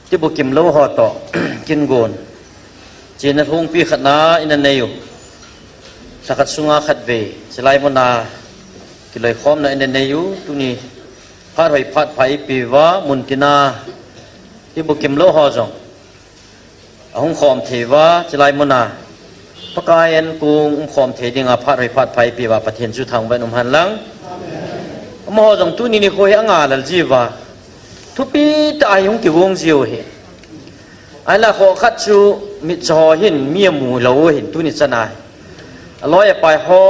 ที่บุกิมโลหอต่อ กินโกนจีนทุ่งปีขัดนาอินันเนยสักขัดสุงาขัดเวสลายมนากิเลยข้อมนะอินันเนยตุนี้พาดหอยพัดไผ่ปีวะมุนตินาที่บุกิมโลหอจงห้องขอมเทวะสลายมนาปกายนกุงขอมเทดิงาพาดหอยพัดไผ่ปีวะปะเทียนจุทางไว้นุมหันหลังมหอจงตุนี้นี่โคยอ่างาลจีวะทุปีตายยงกิวงเจียวเหไอ้ละขอคัดชูมิจอหินมีหมูเหลาหินตุนิสนายลอยไปหอ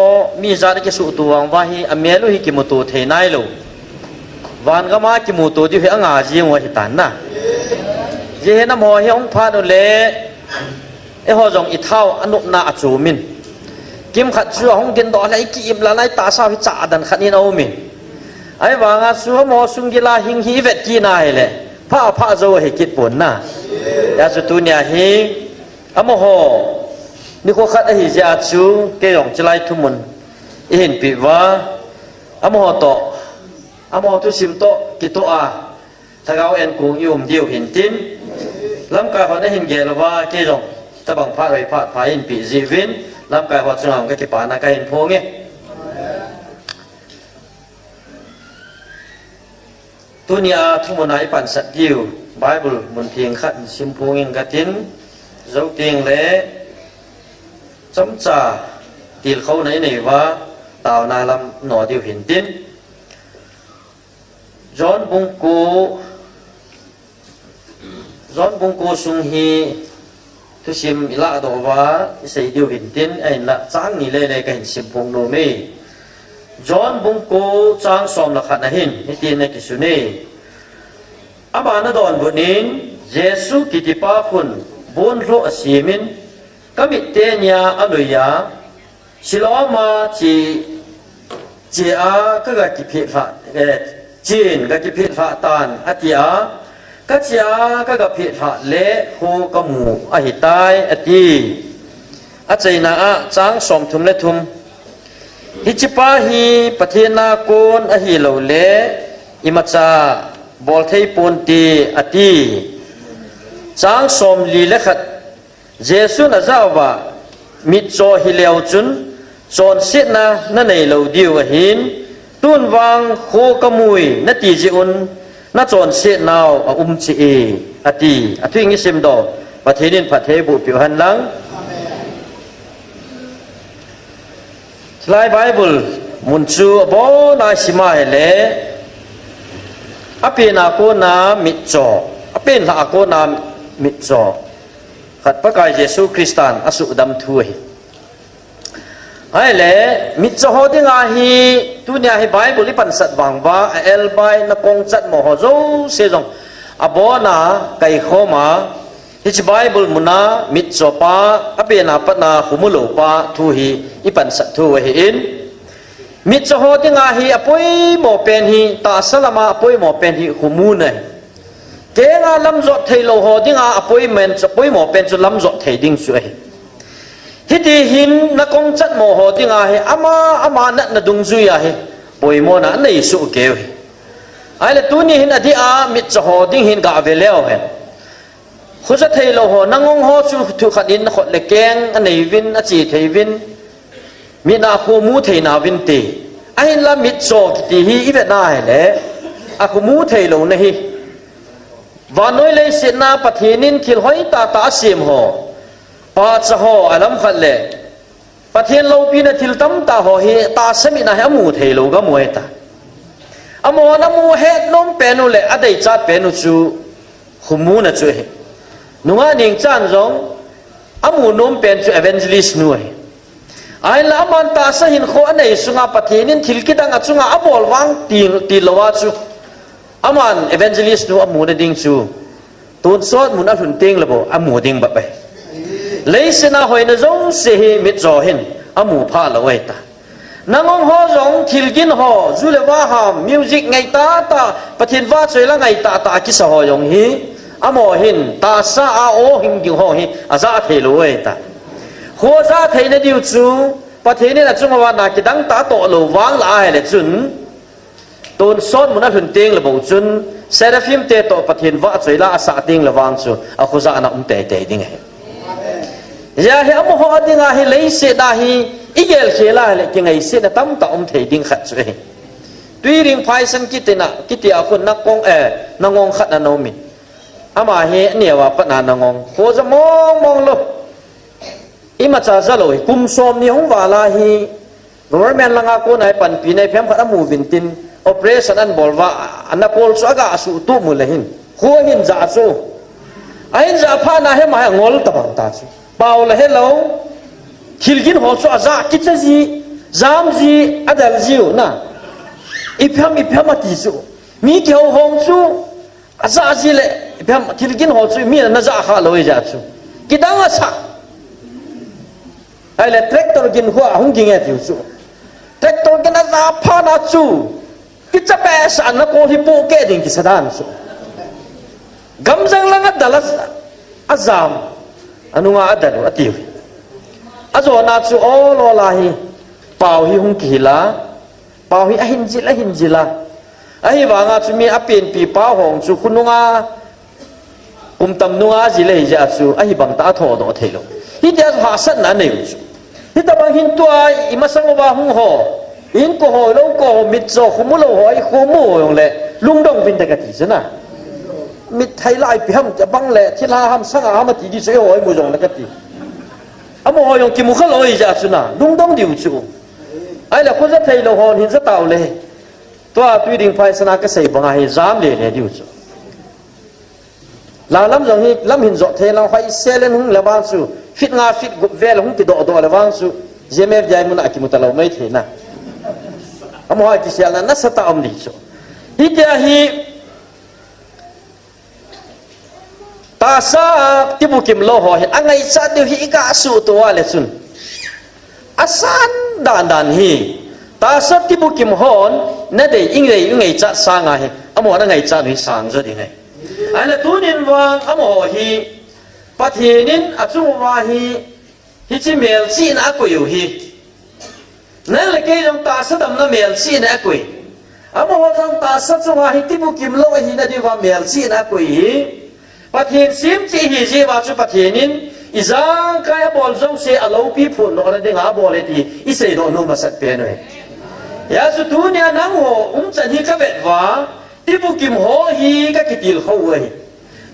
มีจาริกสุตัวว่าฮิอเมลุฮิกิมุตุเทนายโลวันก็มากิมุตุที่เหงาจีวะหิตันนะเจน้ำหอหิองพาดเลไอหอจงอิเท่าอนุนาจูมินกิมขัดชูห้องกินดอกอะไรกิมละไรตาสาวพิจาดันขัดนินเอามินไอ้วางอาสัวมอสุงกิลาหิงฮีเวตกีนายเลยพระโจให้กิดปนนะยาสุตุเนี่ยฮิอโมโหนี่ก็ขัดไอ้เจ้าจูเกี่ยงจะไล่ทุมุนเห็นปีว่าอโมโหโตอโมโหทุสิมโตกิโตอาถ้าเขาเอ็นกูยุ่มเดียวเห็นตินลำกายเขาได้เห็นเกลว่าเกี่ยงตะบังพระไปพระพายินปีจีวินลำกายเขาจุงหางก็จะปานาก็เห็นพงเงี้ยตัวนี้ทุกมันให้ปันสัตยิวไบเบิลมันเพียงขัดชิมพูงกตินเจ้าเตียงเละจำจ่าตีเขาไหนว่าตาวนาลำหน่อเดียวเห็นตินย้อนบุงกูสุงฮีทุชิมอิละดอกว่าใส่เดียวเห็นตินไอ้ละจ้างนี่เลยก็เห็นชิมพูงโนเมจอนบุงกูจางสอมละขัดนะหินนี่ตีนกิสุนีอาบานดอนบุญินเยซูกิติปาคุณบุญโลอสีมินกมิเตเนียอนุยาชิลอมาจีอาก็กกิพิฟะจีนก็กิพิฟะตานอติอาก็จีอาก็กพิฟะเละโคกมูอหิตายอติอาใจนาจางสอมทุมเลทุมฮิจิปาฮีปะเทนาโกนอหิโลเลอิมาจาบอลเทยปนตีอติจางสมลีเลขัดเยซูน่ะเจ้าว่ามิจอฮิเลวจุนจอนเสนานั่นในโลดิวหินตุนวางโคกมุยนตีจิอุนน่าจอนเสนาวจีเออติอทุยงิสิมดอปะเทนินปะเทบุปิวหันหลังไลไบเบิลมุนจูบอนาชิมาเฮเลอเปนาโกนามิจออเปนลาโกนามิจอขัดพระกายเยซูคริสต์อัสุดัมทุยไอ้เลมิจอฮอดิงาฮีตุเนียให้ไบเบิลลิปันสัตวังว่าเอลไบนักงจัดมโหโจเซจงอบอนาไกโคมาฮิจไบเบิลมุนามิจอปาอเปนาปนาขุมุโลปาทุฮีอิปันสัตทุยอินมิจโหติงาฮีอปุยหมอเป็นฮีตาสลามาอปุยหมอเป็นฮีขุมูนเกงาลำจดเทโลโหติงาอปุยเมนจะปุยหมอเป็นจุลำจดเทดิ้งสวยฮิติหินนักงจัดหมอโหติงาฮีอามานัดดุงซุยาฮีปุยโมนะในสุเกวไอ้ละตัวนี้หินอดีอามิจโหติงหินกาเวเลวเห็นขุดจะเทโลโหนังงโหจุทุขัดินขดเลแกงอันไหนวินอจีเทวินมีนาคูมูเทนาวินตีไอ้ละมิดโซกตีฮีอีเวน่าเหละอาคูมูเทโลนะฮีวานน้อยเลยเสียนาปะเทนินทิลหอยตาเสียมหอปาจะหออัลลัมขัดเลยปะเทนโลปีนทิลตั้มตาหอฮีตาสมินาให้มูเทโลก็มวยตาอโมนะมูเฮดน้มเป็นอุเลอได้จัดเป็นอุจูคูมูนะจูเฮนุ่งนิ่งจันจงอมูน้มเป็นจูเอเวนเจลิสนุ่ยไอ้ละมันตาสหินโคอันไหนสุงาปะเทนินทิลกิดังอัจฉงาอบอลวังตีลวาจูอามันเอเวนเจลิสนูอามูนดิ้งจูตูนสอดมุนอัลหุนติงละบ่อามูดิ้งแบบไปเลยสินะหอยนะจงเสียมิดจอหินอามูพาละไว้ตานางองฮอจงทิลกินฮอจูเลว่าฮามมิวสิกไงตาปะเทนว่าช่วยละไงตากิสฮอยงฮีอามอหินตาซาอาโอหิงกิฮอฮีอาซาเทลไว้ตาหัวซาเทนดิวจูประเทศนี้นะจุงว่านาคิดังตาโตโลวางลายเลยจุนตูนซ้อนมุนัลหุนเตียงระบบจุน seraphim te to pathin wa choila asa ting lawang chu a khuza na te te ding he ya he amo ho adinga he lei se da hi igel khela le kingai se na tam ta thei ding khat chu he tui ring phai san kitina kitia khun na kong na ngong khat na no mi ama he ne wa patna na ngong kho za mong mong lo ima cha za lo kum som ni hong wala hi government langa ko nai pan pi nai phem khat amu vintin operation an bolwa anapol so aga asu tu mulahin kho hin za chu ain za pha na he ma ngol ta bang ta chu paul hello khilgin ho so aza kitsaji zamji adal jiu na iphem ati chu mi kyau hong chu aza ji le iphem khilgin ho chu mi na za kha loi ja chu kidang asa ai le tractor gin hua hong ging ya tiu chu tractor gin aza pha na chu kitsa pe sa na ko hi po ke ding ki sadan chu gamjang lang adalas azam anunga adalu atiu azo na chu o lo la hi pau hi hung kila pau hi ahin jila ahi wanga chu mi apin pi pa hong chu kununga kumtam nunga jile ja chu ahi bang ta tho do thelo hi dia ha san na nei chu hi ta bang hin tua imasang wa hung ho in ko ho lo ko mit zo khumulo hoi khumu yong le lungdong bin ta ka ti sana mit thai lai pi ham ja bang le thila ham sanga ham ti di se hoi mu jong na ka ti amo ho yong ki mu khalo i ja chu na lungdong diu chu ai la ko za thai lo hon hin za taw le to a tui ding phai sana ka sei banga hi zam le le diu chu la lam jong hi lam hin zo the lang phai selen hung la ba chu fit nga fit gup vel hung ti do do la wang chu jemef jai mun aki mutalo mai the na amo ha ti sial na sata om ni chu hi dia hi ta sa ti bu kim lo ho hi angai sa de hi ka su to wa le chun asan dan hi ta sa ti bu kim hon na de ing rei ngai cha sa nga hi amo na ngai cha ni sang zo di ngai ai la tu nin wang amo hi pathinin achung wa hi chi mel chi na ko yu hi nang le ke jong ta sa dam na mel chi na ko amo ho jong ta sa chu wa hi ti bu kim lo hi na di wa mel chi na ko hi pathin sim chi hi je wa chu pathinin izang kaya bol jong se alo pi phun no na de nga bol ti I sei do no ma sat pe no ya su tu nia nang ho chan hi ka vet wa ti bu kim ho hi ka kitil ho we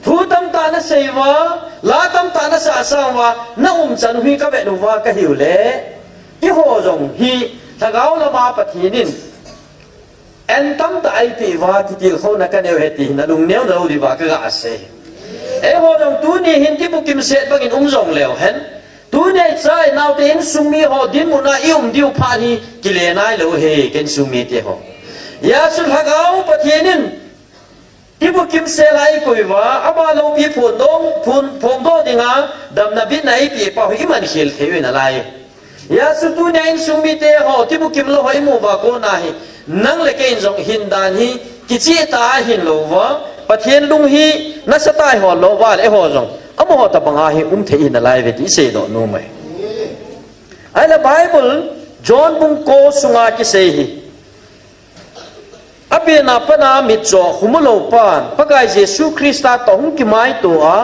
thu tam ta na sei wa la tam ta na sa sa wa na chan hui ka vet no wa ka hiu le ki ho jong hi thagau la ma pathinin en tam ta ai ti wa kitil ho na ka ne he ti na lung neu do di wa ka ga se e ho jong tu ni hin ti bu kim se bangin jong leo hen tu nei sai nau te in sumi ho din mu na diu pha hi kile nai lo he ken sumi te ho ya sul hagau pathinin ti bu kim se lai ko wa aba lo pi phun dong phun phom do dinga dam na bin nai pi pa hi man khel the na lai ya su tu nei in sumi te ho ti bu kim lo hoi mu wa ko na hi nang le ke jong hin dan hi ki chi ta hin lo wa pathian lung hi na satai ho lo wa le ho jong amo ho ta banga hi the na lai ve ti se do no mai ai la bible john bung ko sunga ki se hi ape na pana mit zo humulo pan pagai jesu christa to hung ki mai to a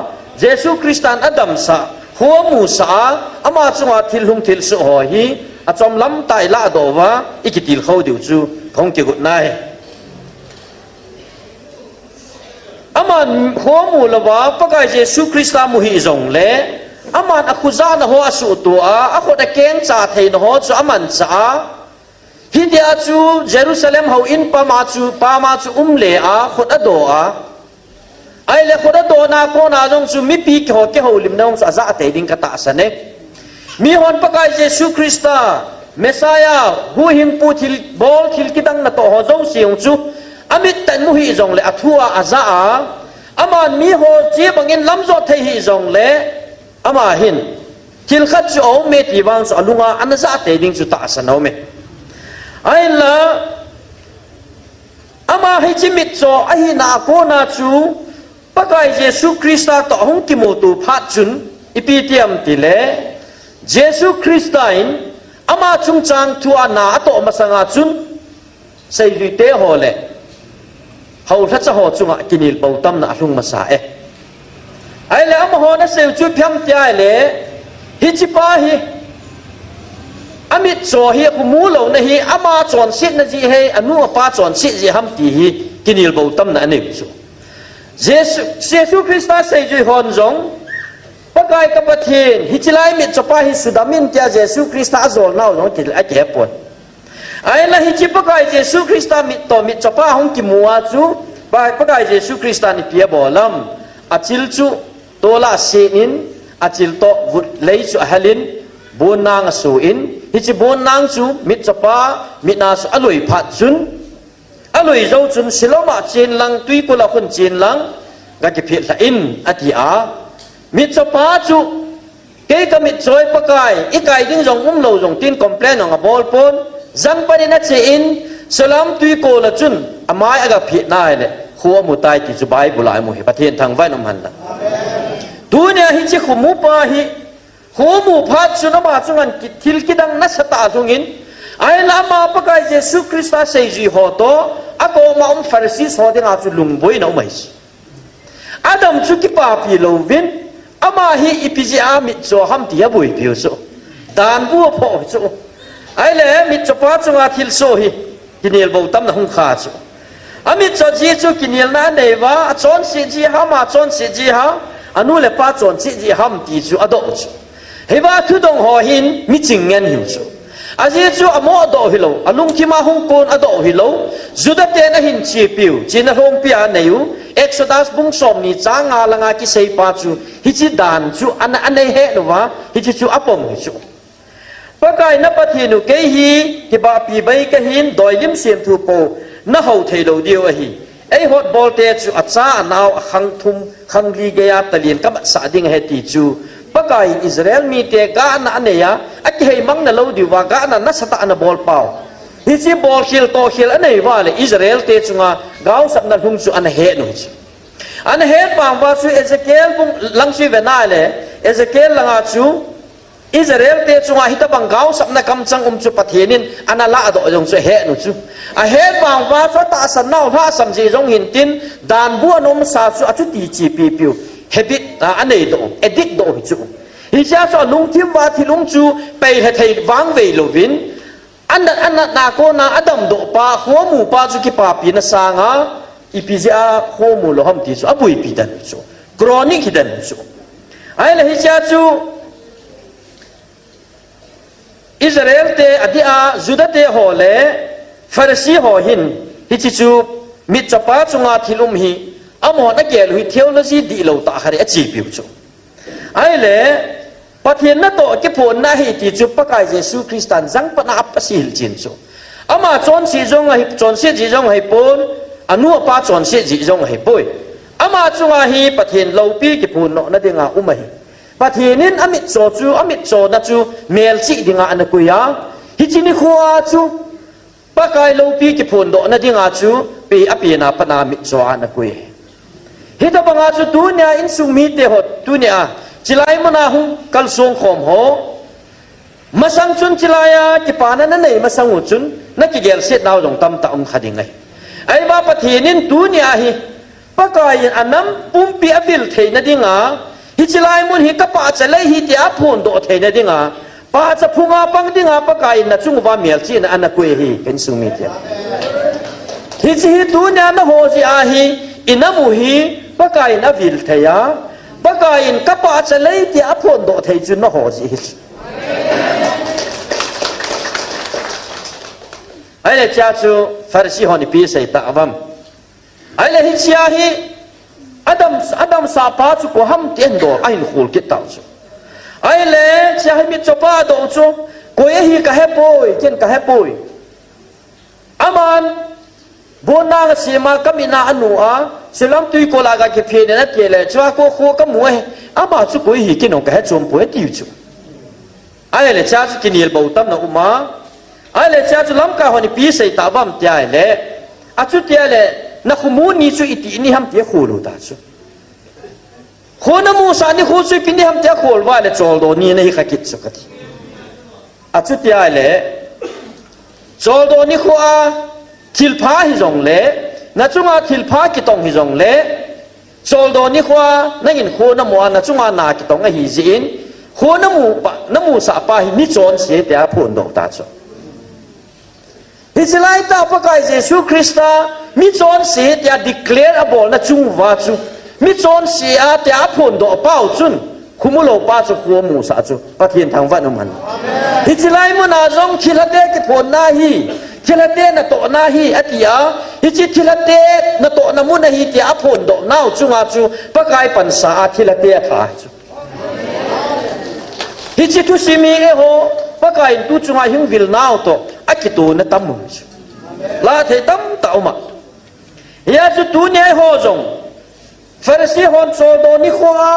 jesu christan adam sa ho mu sa ama chunga thil hung thil su ho hi achom lam tai la do wa ikitil kho diu chu thong ki gut nai aman ho mu lawa pagai jesu christa mu hi zong le aman akhuza na ho asu to a akho da keng cha thei no ho chu aman cha hi dia chu jerusalem ho in pa ma chu le a khot ado a ai le khot ado na ko na jong chu mi pi ke ho lim na sa za te ding ka ta sa ne mi hon pakai jesu christa messiah hu him pu thil bol thil kidang na to ho zo siung chu amit tan mu hi zong le athua aza a aman mi ho chi bangin lamzo thei hi zong le ama hin thil khat chu o me ti wang so alunga anaza te ding chu ta sa no me ai la ama hi chi mit so a hi na ko na chu pakai jesu christa to hong ki mo tu phat chun ipitiam ti le jesu christain ama chung chang thu ana to masanga chun sei ri te ho le hầu thắt cho họ chung kinh il bầu tâm na lung masa ai lẽ mà họ nó sêu chú phiam tia lẽ hi chi pa hi amit cho hi ku mu lo na hi ama chon sit na ji he anu pa chon sit ji ham ti hi kinh il bầu tâm na ne chu Jesus Christa sei ju hon jong pakai ka pathin hi chilai mit cho pa hi sudamin tia Jesus Christa azol nau jong ti a ke pon ai la hi chi pakai Jesus Christa mit to mit cho pa hong ki muwa chu pakai Jesus Christa ni pia bolam achil chu tola senin achil to vut lei chu halin bonang su in hi chi bonang chu mit cho pa mit na su aloi phat chun aloi zo chun siloma chen lang tui ko la khun chen lang ga ki phit la in atia mit cho pa chu ke ka mit choi pakai ikai ding jong lo jong tin complain ng bol pon zang pa din che in salam tui ko la chun amai aga phit nai le khuwa mu tai ti chu bai bulai mu hi pathian thang vai nom han la dunia hi chi khumu pa hi khumu phat chu na ma chungan ki thil ki dang na sata thungin ai lama pakai Jesus Christa sei ji ho to ako ma Pharisees ho ding a chu lungboi no mai Adam chu ki pa pi lo vin ama hi ipiji a mi cho ham ti a bui piu so dan bu pho so ai le mi cho pa chunga thil so hi kinel bo tam na hung kha so ami cho ji chu kinel na nei wa chon si ji ha ma chon si ji ha anu le pa chon si ji ham ti chu ado chu he ba thu dong ho hin mi ching ngen hiu chu aji chu amo ado hi lo alung ki ma hung kon ado hi lo juda te na hin chi piu chin na hong pia neu Exodus bung som ni changa langa ki sei pa chu hi chi dan chu an he no wa hi chi chu apom hi chu pakai na pathinu ke hi ki ba pi bai ka hin doilim siam thu po na ho thei lo dio a hi ei hot bol te chu acha anaw khang thum khang li ge ya talin ka sa ding he ti chu pakai Israel mi te ga na ane ya a ki hei mang na lo di wa ga na sata na bol pau hi chi bol khil to khil anei wa le Israel te chunga gaw sap na hung chu an he no chu an he pang wa chu Ezekiel bung lang chi ve na le Ezekiel langa chu Israel te chunga hita bang gaw sap na kam chang chu pathenin anala ado jong chu he no chu a he pang wa chu ta san nau tha sam ji jong hin tin dan bu anom sa chu a chu ti chi pi piu habit anei do edit do chu hi cha so lung thim wa thi lung chu pe he thei wang ve lo vin an na ko na adam do pa ho mu pa chu ki pa pi na sanga ipizia ho mu lo ham ti chu abui pi dan chu chronic hidan chu ai la hi cha chu Israel te adia juda te ho le Pharisee ho hin hi chi chu mit chapa chunga thilum hi amo na gel hui theology di lo ta khari achi pi chu ai le pathian na to ki phon na hi ti chu pakai Jesus Christian jang pa na apasil chin chu ama chon si jong hi chon si ji jong hi pon anu pa chon si ji jong hi poi ama chunga hi pathian lo pi ki phun no na dinga umai pathianin amit cho chu amit cho na chu mel chi dinga an kuya hi chini khuwa chu pakai lo pi ki phun do na dinga chu pe api na pa na mit cho an kuya hita banga chu dunia in sung mi te hot dunia chilai mana hu kal song khom ho masang chun chilaya ki pana na nei masang chun na ki gel set naw dong tam ta khading ngai ai ba pathinin dunia hi pakai anam pumpi abil theina dinga hi chilai mun hi kapa chalai hi ti aphun do theina dinga pa cha phunga pang dinga pakai na chung wa mel chi na ana kwe hi ken sung mi te hi chi dunia na ho ji a hi inamu hi pakai na vil theya pakai in kapa chalai ti aphun do thei chu na ho ji ai le cha chu Pharisee honi pi sei ta avam ai le hi chia hi Adam sa pa chu ko ham ten do ain khul ki taw chu ai le cha hi mi cho pa do chu ko ye hi ka he poi ken ka he poi aman bonang sima kamina anu a silam tui ko la ga ke phe ne na ke le chwa ko kho ka mu he ama chu ko hi ki no ka he chom poi ti chu ai le cha chu kinil bo tam na uma ai le cha chu lam ka honi pi sei ta bam tia le a chu tia le na khumu ni chu iti ni ham tia khulu ta chu khona mu sa ni khu chu pi ni ham tia khol wa le chol do ni nei ka kit chu ka ti a chu tia le chol do ni khu a thil pha hi jong le na chunga thil pha ki tong hi jong le sol do ni khwa na in kho na mo na chunga na ki tong a hi jin kho na mu sa pa hi mi chon se te a phun do ta cho hi chilai ta pa kai Jesu Christa mi chon se te a declare a bol na chung wa chu mi chon se a te a phun do pau chun khumulo pa chu kho mu sa chu pathian thang van man hi chilai mo na jong khilate ki phon na hi khilate na to na hi atia hi chi khilate na to na mu na hi ti a phon do nau chunga chu pa kai pan sa a khilate kha chu hi chi tu simi e ho pa kai tu chunga hing vil nau to a ki tu na tam mu chu la the tam ta ma ya chu tu ne ho jong Pharisee hon so do ni khoa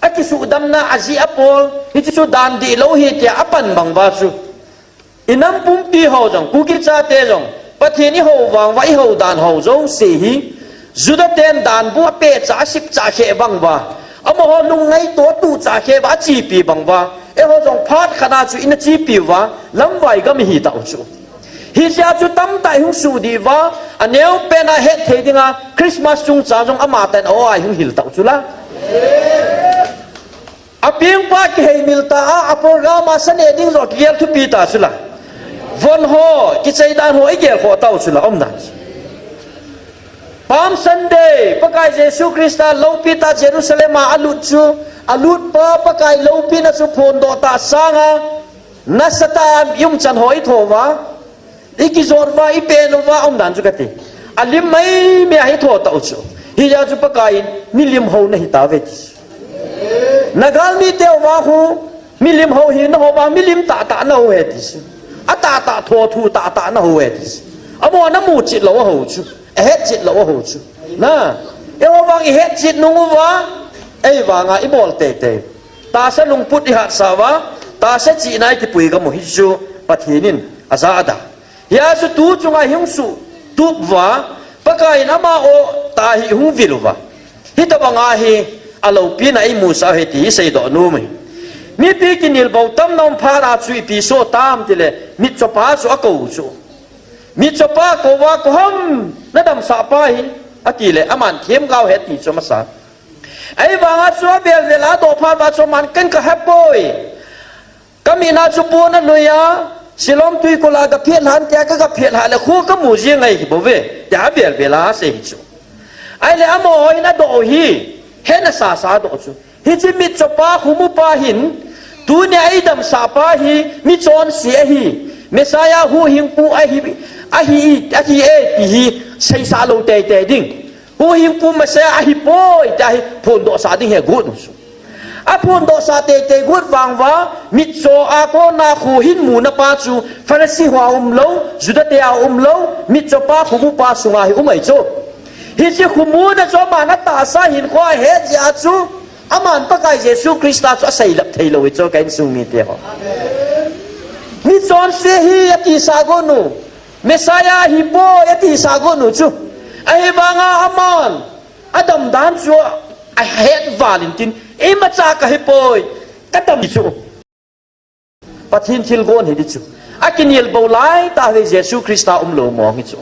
aki su dam na azi apol hi chu dan di lo hi ti apan bang ba chu inam pum pi ho jong ku ki cha te jong pathini ho wang wai ho dan ho jong se hi juda ten dan bu pe cha sip cha khe bang ba amo ho nung ngai to tu cha khe ba chi pi bang ba e ho jong phat khana chu in chi pi wa lam wai ga mi hi ta chu hi sia chu tam tai hung su di wa aneu pe na he the dinga Christmas chung cha jong ama ten o ai hung hil ta chu la aping pa ki hei milta a programa san eding ro kiel thu pi ta chula von ho ki chei dan ho i gel ho tau chula om dan Palm Sunday pakai Jesu Christa lo pi ta Jerusalem alut pa pakai lo pi na chu phon do ta sanga nasata yum chan hoi tho wa iki zor wa i pe no wa om dan chu ka ti alim mai me hi tho tau chu hi ya chu pakai milim ho na hi ta ve nagal mi te wa hu milim ho hi na ho ba milim ta ta na ho he ti a ta ta tho thu ta ta na ho he ti amo na mu chi lo ho chu a he chi lo ho chu na e wa bang i he chi nu wa ei wa nga i bol te te ta sa lung put i ha sa wa ta sa chi nai ki pui ga mo hi chu pathinin aza ada ya su tu chunga hing su tu wa pakai na ma o ta hi hu vilu wa hi ta banga hi alo pi na i mu sa he ti sei do nu mai mi pi ki nil bau tam nom pha ra chui pi so tam ti le mi cho pa so a ko chu mi cho pa ko wa ko hom na dam sa pa hi a ti le aman them gao he ti cho ma sa ai wa nga so bel ve la do pha ba cho man ken ka ha boy kami na chu pu na lu ya silom tui ko la ga phiet han tia ka phiet ha le khu ka mu ji ngai bo ve ya bel ve la se hi chu ai le amo hi na do hi he na sa do chu hi chi mi cho pa hu mu pa hin tu ne ai dam sa pa hi mi chon si hi mesaya hu hing pu a hi e ti hi sei sa lo te te ding hu hing pu mesaya a hi poi ta hi phon do sa ding he gut nu chu a phon do sa te te gut wang wa mi cho a ko na khu hin mu na pa chu Pharisee wa lo juda te a lo mi cho pa hu mu pa su nga hi umai chu hi chi khumu na cho ma na ta sa hin khwa he ja chu aman pa kai Jesu Christa chu sai lap thei lo cho kain su mi te ho mi chon se hi ati sa go nu Messiah hi bo ati sa go nu chu ai banga aman adam dan chu I hate Valentine e ma cha ka hi poi ka tam chu pathin thil gon hi di chu akinil bo lai ta he Jesu Christa lo mo ngi chu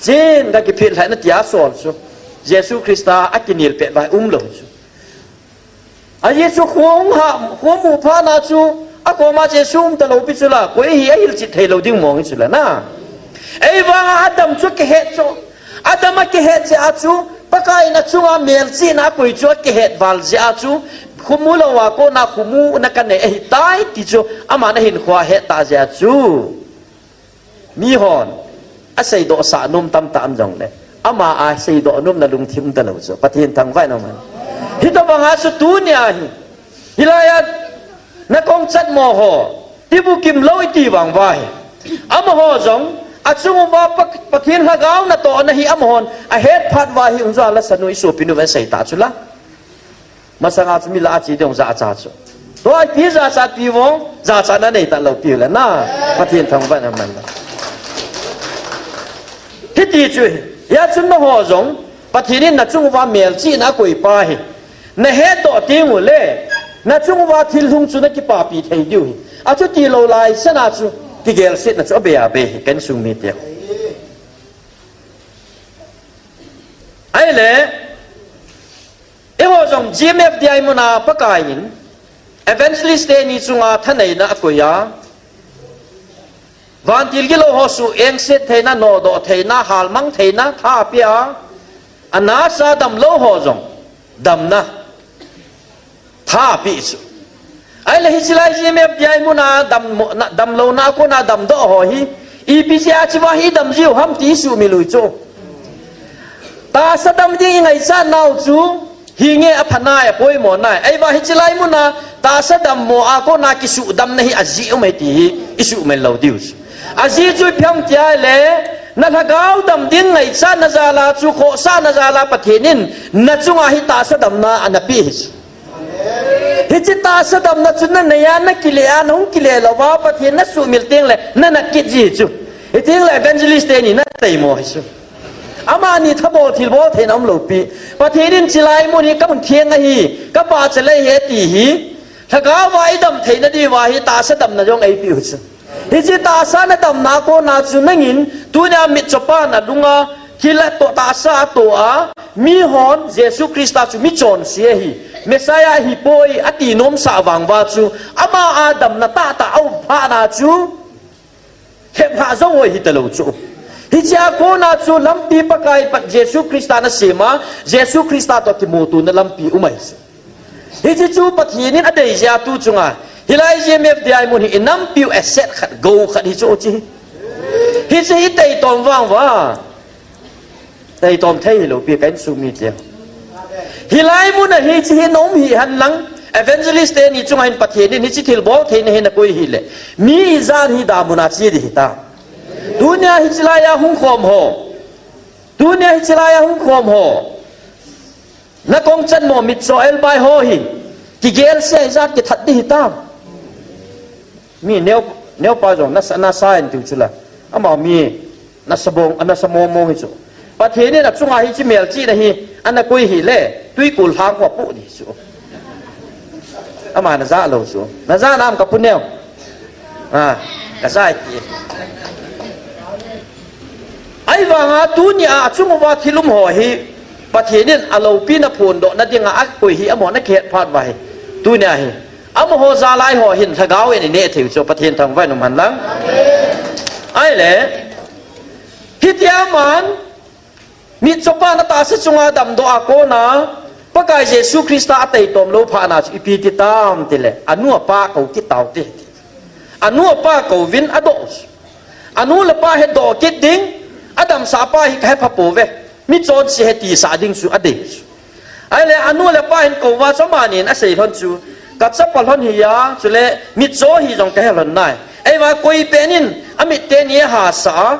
chen da ki phil hai na tia sol chu Jesu Christa akinil pe vai lo chu a Jesu khong ha khom mu pha na chu a ko ma Jesu ta lo pi chu la ko hi ai chi thei lo ding mo ngi chu la na ei wa adam chu ke he chu adam ke he cha chu pakai na chu a mel chi na pui chu ke he wal ja chu khumu lo wa ko na khumu na kan ne ei tai ti chu ama na hin khwa he ta ja chu mi hon a sei do sa num tam tam jong le ama a sei do num na lung thim ta lo chu pathin thang vai na man hi to banga su tu nya hi hilaya na kong chat mo ho ti bu kim loi ti wang vai ama ho jong a chung wa pathin ha gaw na to na hi am hon a het phat wa hi unza la sanui su pinu ve sei ta chu la masanga chu mi la chi dong za cha chu to ai pi za sa pi wong za cha na nei ta lo pi la na pathin thang vai na man hi ti chu ya chun na ho jong pathinin na chung wa mel chi na koi pa hi na he to ting u le na chung wa thil hung chu na ki pa pi thei diu hi a chu ti lo lai sana chu ti gel sit na chu be a be kan sung mi te ai le eho jong GMF dai muna pakain evangelist te ni chunga thanei na akoya van til gilo hosu engset theina no do theina halmang theina tha pia ana sa dam lo ho jong dam na tha pi su ai le hisilai GMF dai muna dam lo na ko na dam do ho hi ipca chiwa hi dam jiu ham ti su mi lui chu ta sa dam ding ngai sa nau chu hi nge aphanai poi mo nai ai wa hi chilai muna ta sa dam mo a ko na ki su dam na hi aji o mai ti isu mai lo diu aji chu phang tia le na thagau dam ding ngai sa na za la chu kho sa na za la pathenin na chunga hi ta sa dam na anapi hi hi chi ta sa dam na chu na ya na kile an hung kile lo wa pathen na su mil teng le na ki ji chu hi teng le evangelist ni na tai mo hi chu ama ni thabo thilbo thein am lo pi pathenin chilai mu ni kam thieng a hi ka pa chale he ti hi thaga wai dam thein di wa hi ta sa dam na jong ai pi hu chu hi chi ta sa na dam na ko na chu nangin tu nya mi chopa na lunga khila to ta sa to a mi hon Jesus Christa chu mi chon sie hi Messiah hi poi ati nom sa wang wa chu ama adam na ta au pha na chu khem ha zo hi ta lo chu hi cha ko na chu lampi pakai pat Jesus Christa na sema Jesus Christa to ki mutu na lampi umai hi chi chu pathinin adei ja tu chunga hilai GMF dai mun hi inam piu asset khat go khat hi chu chi hi chi tei tom wang wa tei tom thei lo pi kan su mi tia hilai mun hi chi nom hi han lang evangelist ni chunga hin pathinin hi chi thil bo thein he na koi hi le mi zan hi da muna chi di ta dunia hicilaya hung khom ho dunia hicilaya hung khom ho na kong chan mo mit so el bai ho hi ki gel se zat ki that di ta mi neo pa jong na sa en tu chula ama mi na sabong ana samo mo hi chu pathe ne na chunga hi chi mel chi na hi ana koi hi le tui kul hang wa pu di chu ama na za lo chu na za nam ka puneo ka sai ki ai wanga tunia chungu wa thilum ho hi pathenin alo pina phun do na dinga ak koi hi amo na khet phat vai tunia hi amo ho za lai ho hin thagau en ne thiu cho pathen thang vai num han lang ai le hitia man mi chopa na ta se chunga dam do ako na pakai Jesus Christa atai tom lo pha na ipi ti tam ti le anu pa ko ki taw ti anu pa ko vin ados anu le pa he do ki ding adam sapa hi kai phapo ve mi chon si heti sa ding su ade ai le anu le pa hin ko wa chamanin a sei thon chu ka chapal hon hi ya chu le mi cho hi jong ka helon nai ai wa koi penin amit te ni ha sa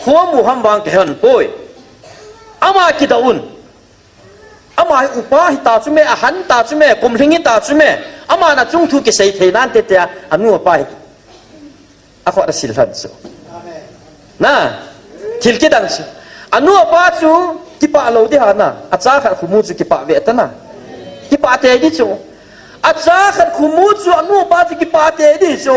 kho mu ham wang ke hon poi ama ki daun ama upa hi ta chu me a han ta chu me kum hlingi ta chu me ama na chung thu ki sei theinan te te anu pa hi a kho da sil han chu na thil ki dang chu anu pa chu ki pa lo di hana acha khat khumu chu ki pa ve ta na ki pa te di chu acha khat khumu chu anu pa chu ki pa te di chu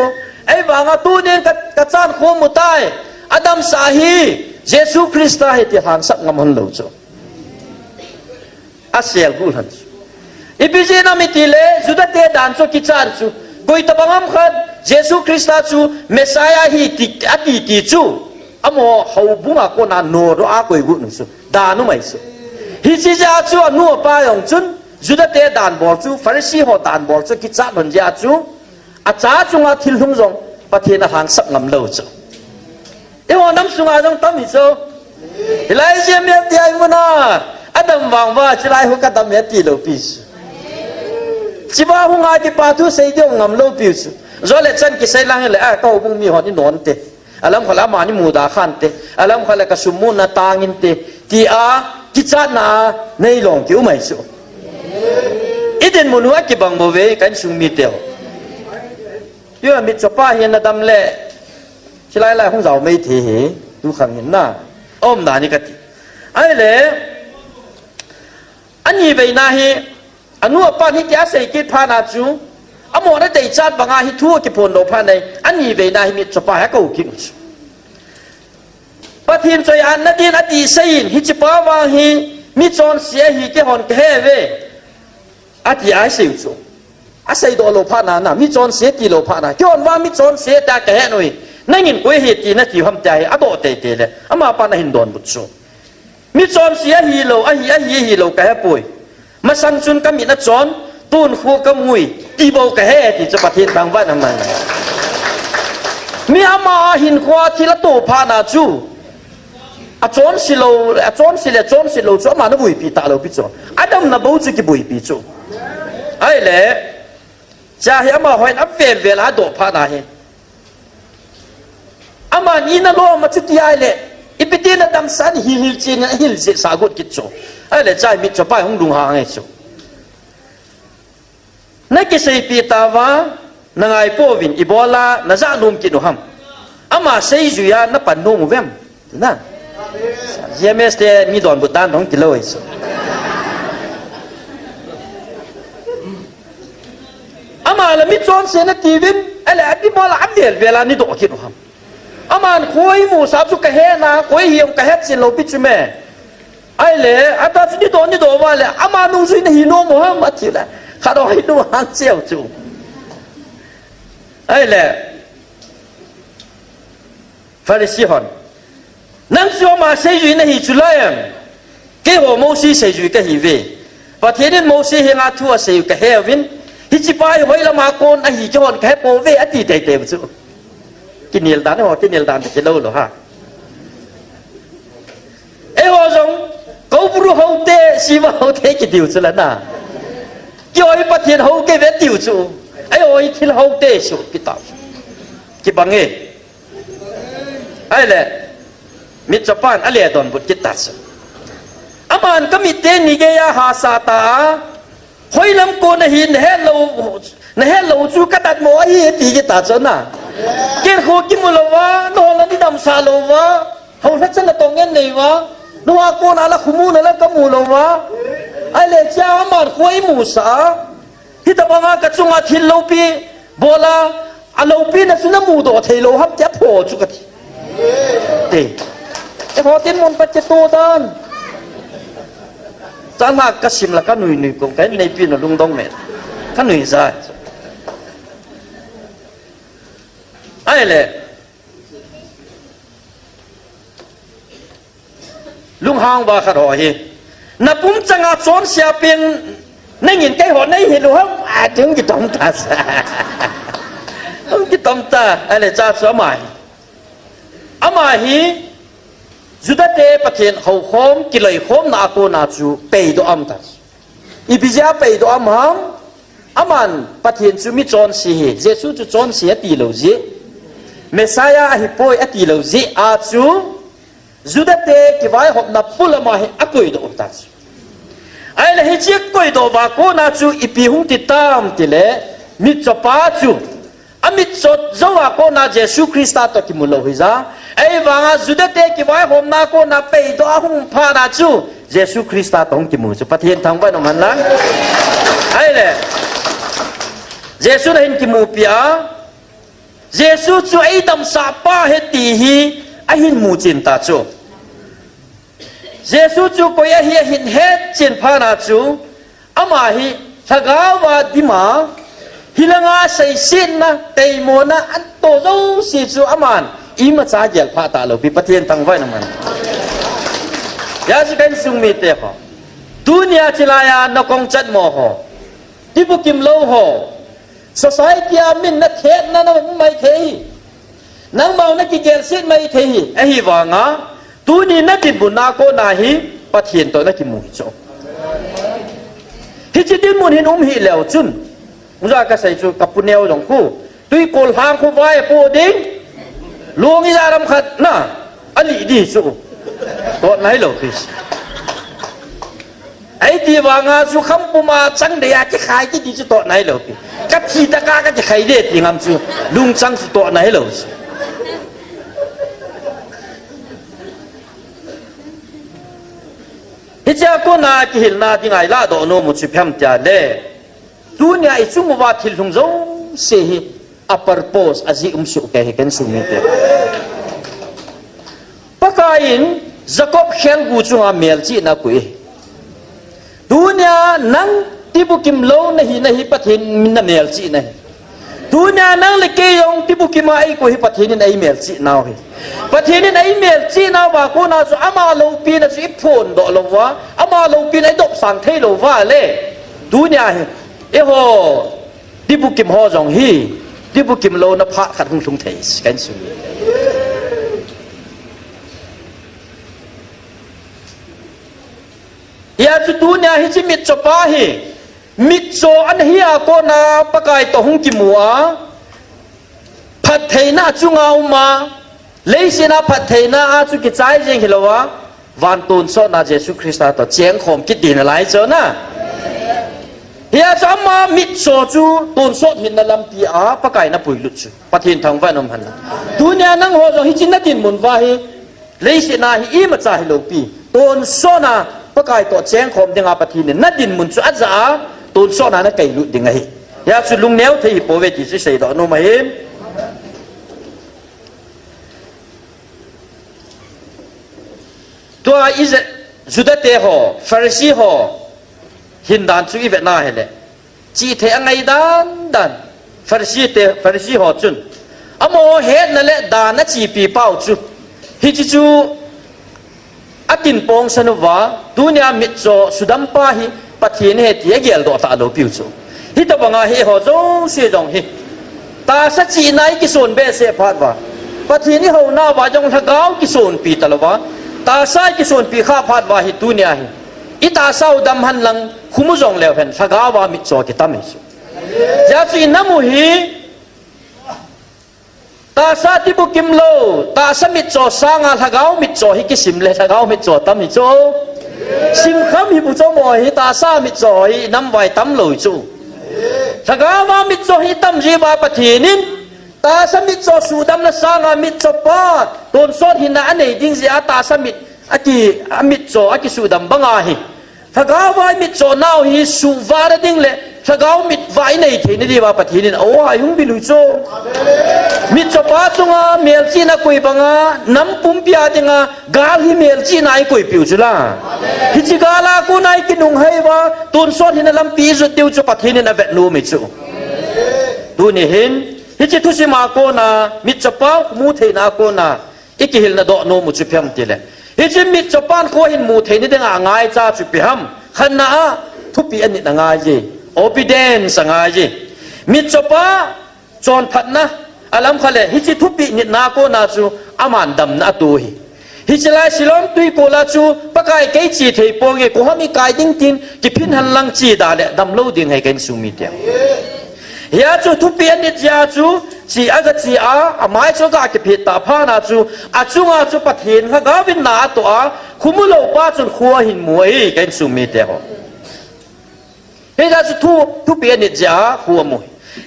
ai wanga tu nen ka chan khumu tai adam sahi Jesus Christa he ti han sak ngam hon lo chu asial gul han chu ibije na mitile juda te dan chu ki chan chu koi tabangam khat Jesus Christa chu Messiah hi ti ati ti chu amo hau bunga ko na no ro a koi gu nu su da nu mai su hi chi ja chu nu pa yong chun juda te dan bol chu Pharisee ho dan bol chu ki cha ban ja chu a cha chunga thil hung jong pathena hang sak ngam lo chu e ho nam sunga jong tam hi so hilai je me ti ai muna adam wang wa chilai hu ka tam me ti lo pi su chi ba hu nga ki pa thu sei de ngam lo pi su zo le chan ki sei lang le a ko bung mi ho ni non te alam khala mani muda khan te alam khala ka sumun na tangin te ti a kichat na nei long ki umai su iden munua ki bang bo ve kan sung mi tel yo mi chopa hian na dam le chilai lai hong zau mei thi hi tu khang hin na om na ni ka ti ai le ani ve na hi anu pa ni kya sei ki pha na chu amo na dei chat banga hi thu ki phon do pha nei ani ve na hi mi chopa ha ko ki pathin choi an na din ati sein hi chi pa wa hi mi chọn xia hi cái hòn cái về à thì ai xỉu chú à xây đồ lô pha na mi chọn xia kỳ lô pha na cái hòn va mi chọn xia ta cái rồi nãy nhìn quay hết thì nó chỉ hâm trái à độ tệ tệเลยà mà pa na hình đòn bút chú mi chọn xia hi lô à hi lô cái bồi mà sang chun cái mi nó chọn tuôn khu cái mùi đi bao cái thì cho phát hiện bằng vậy mà mi ama hin khoa thì là tổ pha na chú à chọn xì lô cho mà nó bùi bị tạ lô bị cho Adam na bố chú cái bùi bị cho ai lẽ cha hi ama hoài áp về là tổ pha na he ama ni na lo ma chút ai lẽ ipitin na dam san hil chi sa gut kit cho ai lẽ cha mi cho pai hong lung hang ai cho nãy cái xây pi ta va na ngai po vin ibola na za num ki no ham ama sei juya na pan no mu vem na GMS te mi don butan hong kilo is ama la mi chon se na tivin ala di bola abdel vela ni do ki no ham ama khoi mu sa chu ka he na khoi hiam ka het sin lo pi chu me ai le ata chu ni do wa le ama nu zui na hi no mo ham ati la khá đó hết luôn hàng triệu chủ ấy là Pharisee hòn năng cho mà xây dựng này chủ lại cái hồ mâu si xây dựng cái gì về và thế nên mâu si hiện à thua xây dựng cái heo vin hít chỉ phải hỏi là mà con anh cho hòn cái bố về thì tệ tệ một chút cái niềm đàn họ cái niềm đàn thì lâu rồi ha ấy họ giống câu bưu hậu tệ xí vào hậu tệ cái điều gì là na cho ai bắt hiện hậu cái vết tiêu chú ai ơi thì hậu tệ chú cái tao cái bằng nghề ai lẽ mít Japan ai lẽ đòn bút cái tát chú aman kami tên ni gaya hasata hoi lam ko na hin hello chú cái tát mo ai thì cái tát chú na cái khu kim lo wa nó là đi đầm sa lo wa hậu hết chân là tông nghe này wa nó hoa cô na là khumu na là kamu lo wa ai lẽ cha mà khoi musa thì ta bằng cái chung à thiên lâu pi bola à lâu pi là chúng nó mù đồ thầy lâu hấp chết hồ chú cái thì cái họ tin môn bắt chết tô tan chẳng hạn cái sim là cái nồi cũng cái này pi nó lung đông mệt cái nồi ra ai lẽ lung hang ba khát hỏi na bún chẳng à chọn xe bên nãy nhìn cái họ nãy hiểu không à tiếng cái tông ta không cái tông ta ai lại cha số mày ama hi juda te pathen hậu khom ki lei khom na ko na chu pei do am ta ibija pei do am ham aman pathen chu mi chon si he jesu chu chon si ati lo ji messiah hi poi ati lo ji a chu juda te ki vai hop na pulama he akoi do ta ai là hết chiếc coi đồ và cô na chú ipi hung ti tam ti lệ mít cho pa chú amit cho dấu à cô na Jesus Christa to ki mulo hi za ai vanga judate ki vai hom na cô na pe do hung pha na chú Jesus Christa to hung ki mu chú phát hiện thang vai no man lang ai lệ Jesus hin ki mu pia Jesus chú ai dam sa pa he ti hi ai hin mu chin ta chú Jesus chú coi hi hin hết trên pha na chú ama hi thagaw wa dima hilanga say sin na tay mo na an to zo si chú aman ima cha gel pha ta lo bi pathian tang vai naman ya ji kan sung mi te ho dunia chilaya na kong chat mo ho tibu kim lo ho society amin na the na mai the nang mau na ki gel sin mai the a hi wa nga tu ni na tin bun na ko na hi pathian to na ki mu cho hi chi tin mun hin hi leo chun ra ka sai chu kapuneo jong khu tui kol hang khu vai po ding luang i ram khat na ali di su to nai lo ki ai ti wa nga su kham pu ma chang de ya ki khai ki di chu to nai lo ki ka thi ta ka ka khai de ti ngam chu lung chang su to nai lo hi cha ko na ki hil na ti ngai la do no mu chu pham cha le dunia isu mu wa thil thung zo se hi a purpose azi su ke he kan su mi te pakain jacob khel gu chu a mel chi na ku นังที่บุกิมโลนะhiปะทินมินเมลจีนะดูเนียนังเลกยองที่บุกิมาไอ้กูhiปะทินไอ้เมลจีนาวhiปะทินไอ้เมลจีนาวว่ากูน่าจะอามาโลปีน่ะสิพนดอกลงว่าอามาโลปีไอ้ดอกสังเทโลว่าเล่ดูเนียเอ้โหที่บุกิมฮอจงhiที่บุกิมโลนะพระขัดหงทุงเทสกันสุยาจุดตัวเนี่ยฮิจิมิดจบาฮิมิดโซอันเฮียก็นาปะกายต่อหงกิมัวพัดเทน่าจุงเอามาเลยสินะพัดเทน่าอาจุกิจใจจริงเหรอวะวันตูนโซนาเยซูคริสต์ต่อเจียงขมกิดดินอะไรเจ้านะเฮียจะมามิดโซจูตูนโซหินนั่นลำปีอาปะกายน่าปุยลุจูปะทินทางแวนอมพันตัวเนี่ยนั่งหัวจงฮิจินัดดินมุนวาฮิเลยสินะฮิอีมาจ่ายโลปีตูนโซนาปะกายตัวเจียงขมดึงอาปะทินนัดดินมุนจูอัจฉาตูนโซนานักไก่ลุดึงไงยาสุลุงเนียวที่ฮิปโปเวจิสิเสดอนุมาเฮตัวอิสจุดเตะหัวฟาริสีหัวหินดานจุอีเวน่าเฮเลจีเทอังไงดันฟาริสีหัวจุนอโมเฮดนั่นแหละดานนัจีปีเป้าจุฮิจิจูอากินปองสนุวะดุนยามิดโซสุดัมปาฮิปะทีนเฮติเอเกลโดตาโลปิวจูฮิตบังอาฮิหัวจงเสียจงฮิตาสัจจีนายกิโซนเบเสพัดวะปะทีนี้หัวหน้าวาจงทะกาวกิโซนปีตลวะตาไซกิส่วนปีข้าพัดว่าหิตุเนียหิอิตาเศร้าดำหันหลังคุมุจงเลวเห็นสกาวามิจอกิตามิสุยาสีน้ำมุฮีตาซาติบุกิมโลตาสมิจอสางาสกาวมิจอฮิกิสิมเลสกาวมิจอตามิจอสิมคำฮิบุจอมอฮิตาซามิจอฮิน้ำไวตั้มโลจูสกาวามิจอฮิตั้มจีบาปทีนินตาสมิดโซสูดำละสางามิดโซปาโดนโซหินะอันไหนจริงสิอาตาสมิดอากิมิดโซอากิสูดำบังอาฮิถ้าก้าวมิดโซน่าวฮิสูวาระดิ้งเลยถ้าก้าวมิดไว้ในที่นี่ดีว่าปะทีนี่โอ้ยยุ่งบิลุโซมิดโซปาตุงาเมลจีน่าคุยบังอาน้ำปุ่มพิอาจิงากาลิเมลจีน่าคุยปิวจุลาฮิจิกาลากูนายกินุงให้ว่าโดนโซหินะลำปีจุดเดียวจุปะทีนี่น่ะเวนูมิจูดูนี่เห็นฮิจิทุสิมาโกนามิจปามูเทนาโกนาอิกิฮิลนาดอโนมุจุพิฮัมติเลฮิจิมิจปานโคหินมูเทนิเดงอ่างไงจ้าจุพิฮัมขันนาทุปีอันนี้นางไงโอปิเดนสังไงมิจปาจอนพัดนะอัลลัมขะเลฮิจิทุปีนินาโกนาจูอามันดำนาตัวฮิฮิจิลาสิลอมตุยโกลาจูปะกายเกยจีเทยโปเกโกฮามิกายดิ้งตินกิพินหันลังจีดาเลดำโลดิ้งให้กันสุมิเดียาจูทุเปียนิจยาจูจีอากาจีอาหมายจูกากิพิตาพานาจูอาจูงาจูปะทินข้ากาวินนาตัวคุมุโลป้าจูขัวหินมวยกันสุมิเตหเฮียาจูทุเปียนิจยาขัวมวย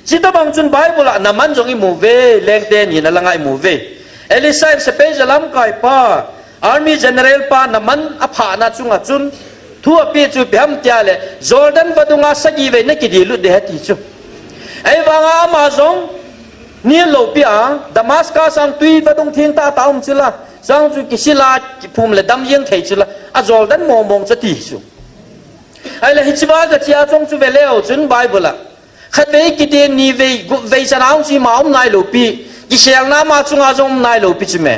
จิตบังจุนไบเบิลนามันจงอิมูเวเลงเดนยินละงอิมูเวเอลิซาสเปจลัมไกป้าอาร์มีเจเนอเรลป้านามันอภานาจุงาจุนทั่วปีจูเปียมเตียเลจอร์แดนบัดุงาสกีเวนักกิลุเดฮติจูไอ้บางอามาซงนี่โลปีอาดามัสกาสังตุยบัดงเทียงตาตาอุมจิละสังจุกิศิลาภูมิเลดำยังเทจิละอาจอลดันมองจะตีสุไอ้ละฮิจิบากะที่อาจงจุเวเลวจุนไบเบิลขัดเวกิเดนีเวจะน้ำจีมาอุมนายโลปีกิเชียงน้ำมาจุงอาจงนายโลปีจุเม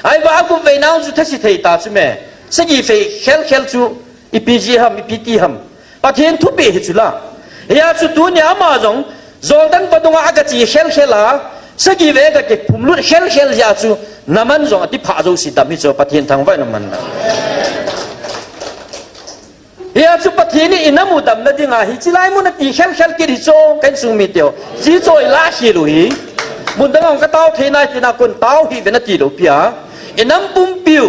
ไอ้บ้ากุเวน้ำจุทัศน์เทตาจุเมสกีเฟเคลจูอีพีจีฮัมอีพีตีฮัมปะเทียนทุบเบหิจุละเฮียจุดตัวเนี่ยมาจงจอดันปัดงอากาศเฮลลาสกีเวกะเก็บพุ่มลุดเฮลยาจูน้ำมันจงอธิพาจูสิดามิโจปะเทียนทางไว้น้ำมันนะเฮียจูปะเทียนี่อินามุดำนั่นดิงาฮิจิไลมุนตีเฮลกิริโจกันสุมิเดียวจีโจอิลาฮิลุฮีมุนดังองกะเต้าเทนายตินาคนเต้าฮีเวนัตีโลปียอินามปุ่มปิว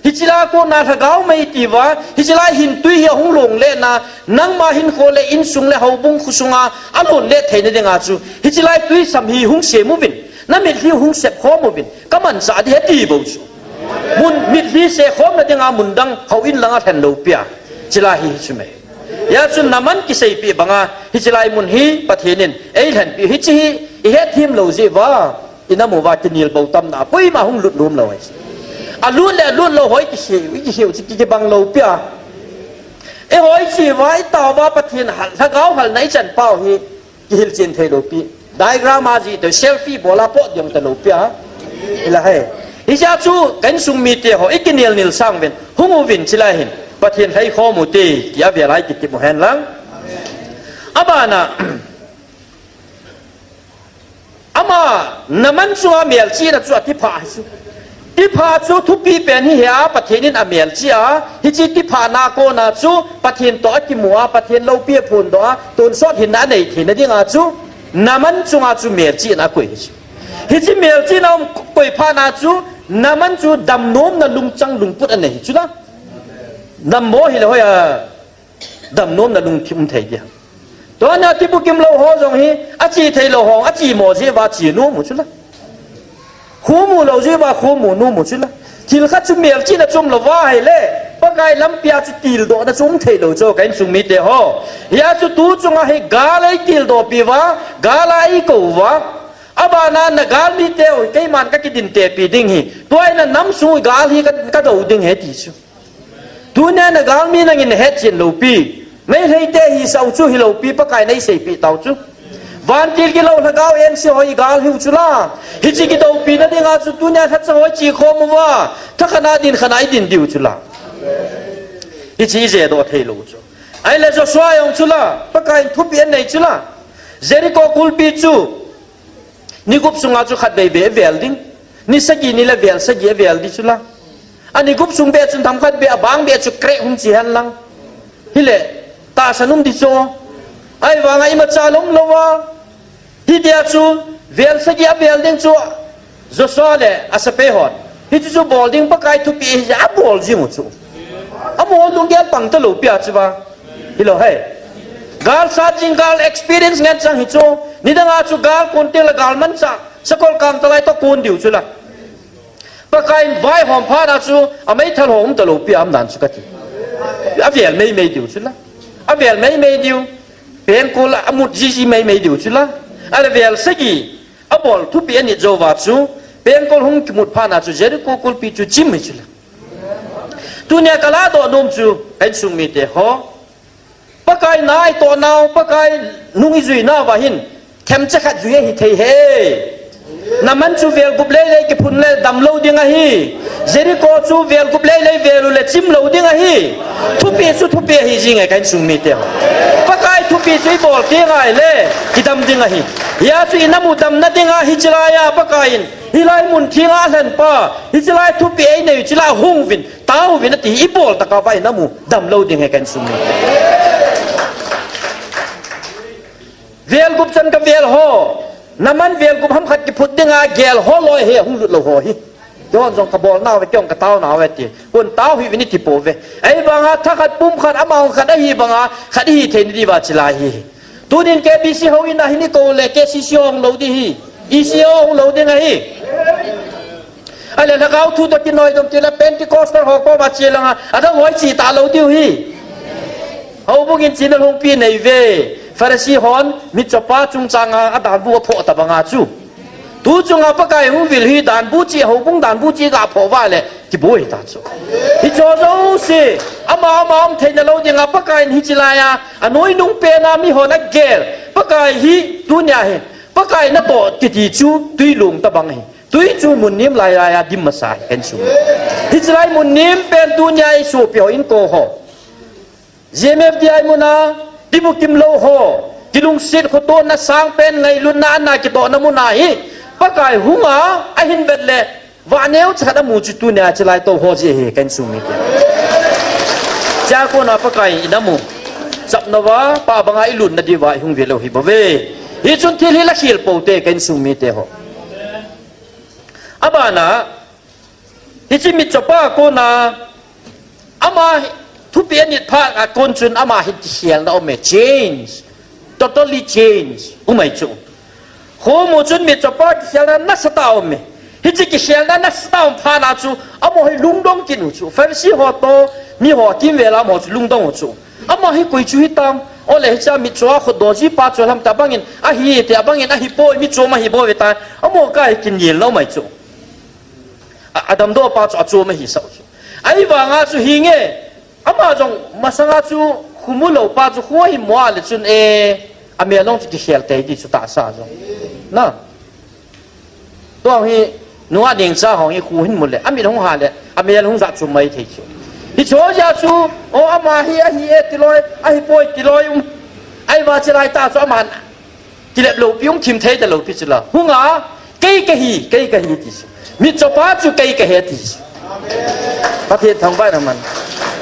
ฮิจิลาโกนาทะกาวไม่ตีวะฮิจิลาหินตุยเฮียหงหลงเลนานังมาหินโคเลอินสุงเลหาบุงคุสุงาอันหลนเลเทนเดงาจูฮิจิลาตุยสัมฮีหงเสมุบินนั่นมิดฮีหงเสพข้อมุบินก็มันสาดีเฮตีบูจูมุนมิดฮีเสข้อมนั่นเดงามุนดังเขาอินลังอาแทนโลเปียจิลาฮีชุเมยาจุนน้ำมันกิเซปีบังอาฮิจิลามุนฮีปะเทนินเอเห็นปีฮิจิฮีเฮทีมโลจีวะอินามูวาตินิลบูตัมนาปุยมาหงลุดลุมเลยอาลุ่นเราหอยกิเหี่ยวจิกิบังเราเปียเอ hoi chi vai taw ba pathin hal thagau hal nai chan pau hi kihil chin thei lo pi diagram a ji to selfie bola po diam ta lo pia ila hai isa chu kan sung mi te ho ikinil nil sang ben hungu vin chila hin pathin hai kho mu te ya ve lai ki mu hen lang abana ama naman chu amel chi na chu ti pha su ti pha chu thu pi pen hi ya pathinin amel chi a hi chi ti pha na ko na chu pathin to ki muwa pathin lo pi phun do ton sot hin na nei thin na dinga chu naman chu nga chu mel chi na koi hi chi mel chi na koi pha na chu naman chu dam nom na lung chang lung put an nei chu na nam mo hi lo ya dam nom na lung thim thei dia to na ti bu kim lo ho jong hi a chi thei lo hong a chi mo je ba chi nu mu chu la khu mu lo je ba khu mu nu mu chu la thil kha chu mel chi na chum lo wa hai le pa kai lam pia chu til do na chum thei lo cho kain sung mi te ho ya chu tu chung a hi ga lai til do pi wa ga lai ko wa abana na gal mi te oi kai man ka ki din te pi ding hi toy na nam su gal hi ka do ding he ti chu tu na gal mi na ngin he chin lo pi mấy thầy tê hi sau chú hi lâu pi bắc cái này xây pi tàu chú van til cái lâu là cao em sẽ hỏi gal hiu chú la hi chỉ cái đầu pi nó đi ngã chú tu nhà thắt sao hỏi chỉ khom mà wa thắc khana din điều chú la hi chỉ dễ đồ thầy lâu chú ai là cho xoay ông chú la bắc cái thu biển này chú la Jericho kulpi chú ni gup sung chú khát bể bể vel ding ni sagi ni là vel sagi vel đi chú la anh gup sung bể chú tham khát bể bang bể chú kre hung chỉ han lang hi lệ ta sanum di cho ai wa ngai ma cha lom lowa hi dia chu vel sa ya vel ding chu zo so le asape hon hi chu bol ding pa kai thu pi ya bol ji mu chu amo lung gel pang ta lo pia chu ba hi lo hai gal sa jing gal experience ngan chang hi chu ni da nga chu gal kon te la gal man cha sakol kam ta lai to kon diu chu la pa kai vai hom pha na chu amai thal hom ta lo pia am dan chu ka ti a vel mei diu chu la a vel mei diu pen ko la amut ji mei diu chu la a vel sagi a bol thu pi ani jo wa chu pen ko hung ki mut pha na chu Jericho kul pi chu chim chu la tu nya kala do nom chu ai sung mi te ho pa kai nai to nau pa kai nung i zui na wa hin them cha khat zui hi thei he naman chu vel gup le ki phun le dam lo ding a hi Jericho chu vel gup le velu le chim lo ding a hi thu pi hi jing ai kan sung mi te pa kai thu pi chui bol ti ngai le ki dam ding a hi ya chu inamu dam na ding a hi chila ya pa kai hi lai mun thi nga hlan pa hi chilai thu pi ai nei chila hung vin tau vin ti i bol ta ka vai namu dam lo ding ai kan sung mi vel gup chan ka vel ho naman vel gup ham khat ki phut dinga gel ho loi he hung lut lo ho hi yon jong ka bol naw ve kyong ka taw naw ve ti kun taw hi vini ti po ve ai banga thakat pum khat amang khat hi banga khat hi the ni di ba chila hi tu din ke bi si ho in na hi ni ko le ke si siong lo di hi i siong lo ding hi ai le gao thu to ki noi dom ti la pentecostal ho ko ba chila ada hoi chi ta lo diu hi ho bu gin chin hong pi nei ve Pharisee hon mit chopa chung changa adan bu pho ta banga chu tu chunga pa kai hu vil hi dan bu chi ho bung dan bu chi ga pho wa le ki boi ta chu hi cho zo si ama om the na lo dinga pa kai hi chila ya anoi nung pe na mi ho na gel pa kai hi tu nya he pa kai na to ti ti chu tui lung ta bang hi tui chu mun nim lai ya dim ma sa en chu hi chilai mun nim pen tu nya i su pyo in ko ho JMFDI muna tibu kim lo ho kilung sit ko to na sang pen ngai lun na ki to na mu na hi pa kai hunga a hin bet le wa neu cha da mu chu tu na chlai to ho je he kan su mi te cha ko na pa kai ina mu chap na wa pa banga i lun na di wa hung ve lo hi bo ve hi chun thil hi la khil po te kan su mi te ho abana hi chi mi chopa ko na ama thu pian nit pha a kon chun ama hit hial na ome change totally change umai chu ho mo chun mi chopa hial na sata ome hi chi ki hial na sata pha na chu amo hi lungdong kin chu Pharisee ho to mi ho kim vela mo chu lungdong chu ama hi koi chu hi tam ole cha mi chua kho do ji pa chu lam ta bangin a hi te bangin a hi po mi chu ma hi bo ve ta amo kai kin yel lo mai chu adam do pa chu chu ma hi sa chu ai wa nga chu hi nge อามาจงมาสังอาจูคุมุโลปาจูหัวหิมัวเลยจุนอเมียลงจุดเขียลเตยดิสุตาซาจงนะตัวฮีนัวดิ่งซาของฮีคูหินหมดเลยอามีหงหาเลยอามีหงจัดจุไม่เที่ยวฮิโชยาจูโออามาฮีติลอยฮีป่วยติลอยไอ้ว่าจะไรตาจูอามันกิเลสโลพิยงทิมเทแต่โลพิจิละหุงอ่ะเกยกะฮีดิสุมิจปาจูเกยกะฮีดิสุประเทศทางบ้านมัน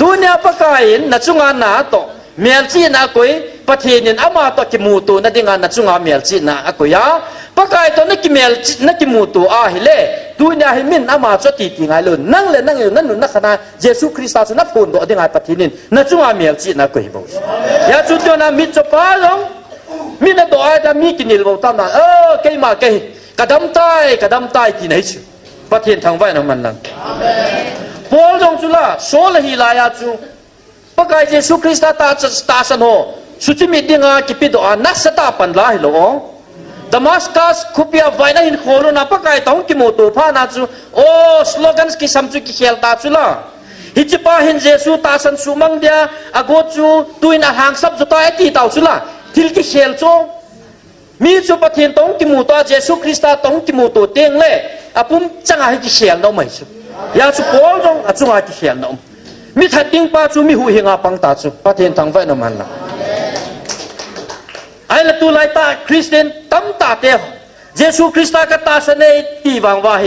ตัวเนี้ยปะกายนัจุงานนาโตเมียลจีน่ากุยประเทศนี้อามาโตกิมูตัวนัดงานนัจุงานเมียลจีน่ากุยอ่ะปะกายตัวนักกิเมียลนักกิมูตัวฮิเล่ตัวเนี้ยให้มินอามาจดตีงานเลยนั่งอยู่นั่นนู่นนักขณะเยซูคริสต์สุนัขคนตัวนัดงานประเทศนี้นัจุงานเมียลจีน่ากุยบ่ยาจุดเดียวนะมิจปาลงมินตัวอาจจะมีกินบ่ตามนั้นเกยมาเกยกระดำตายที่ไหนชิประเทศทางบ้านมันนั่นพอลงจุละโซลฮิลายาจูปะกายเยซูคริสต์ตาสนโฮสุจิมิดิงากิปิดอานักสตาปันลาฮิโลดามัสกัสคุปิอาไวนาหินโคโรนาปะกายต้องกิโมโตพานาจูโอสโลกันสกิสัมจูกิเขลตาจุละฮิจิปาหินเยซูตาสันสุมังเดียอโกจูตุยนาหางซับจุตาเอติตาจุละทิลกิเขลโจมีจุปะเทียนต้องกิโมโตเยซูคริสต์ต้องกิโมโตเตียงเล่อาปุ่มจังหากิเขลเราไม่จุยาสุโพลงอาจุงากิเขียนน้องมิถัดดิ้งป้าจูมีหูเฮงอาปังตาจูประเทศทางไฟน้ำมันละไอ้ละตัวไลตาคริสเตียนตั้มตาเตียวเยซูคริสต์ก็ตาสเนตีวังว่าเฮ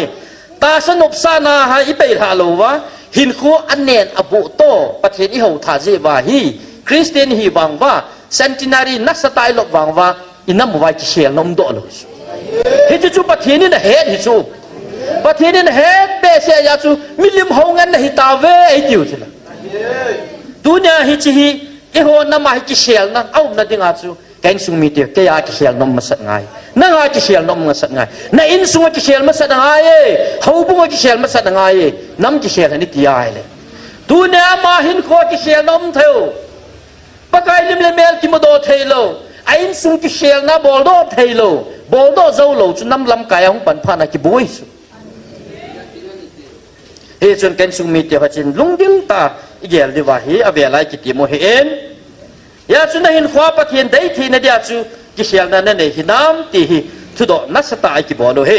ตาสนุบสานาหาอิเปย์ฮาโลวะหินคูอันเนนอบุโตประเทศอิฮาวทาเจวาฮีคริสเตียนฮีวังว่าเซนตินารีนักสไตล์ลบวังว่าอินัมวายกิเขียนน้องโดโลฮิจูประเทศนี้นะเฮดฮิจูประเทศนี้เฮเปเซียจูมิลิมหงันนะฮิตาเวไอติวสิละดุนยาฮิจิฮิเอโหนามาฮิกิเชลนะเอานาดิงาจูแกงสุมิเตียแกยากิเชลนมมาสัตง่ายนั่งอากิเชลนมมาสัตง่ายนั่งอินสุงกิเชลมาสัตง่ายเขาบุงกิเชลมาสัตง่ายน้ำกิเชลนี่ตียายเลยดุนยามาหินโคกิเชลนมเทวปะกายลิมเลเมลกิมโดเทโลไออินสุงกิเชลนะบอลโดเทโลบอลโดเจ้าโลจุน้ำลำกายของปันพานากิบุยสุเฮจนกันสุมิเตียพัชินลุงดิ้งตาอีเกลดีว่าเฮอเวลัยกิติโมเฮเอ็นยาจุนหินขวาปะเทียนได้ทีนเดียจูกิเชลนั้นเนี่ยหินน้ำตีหิทุดนัสตาอิกิบอลเฮ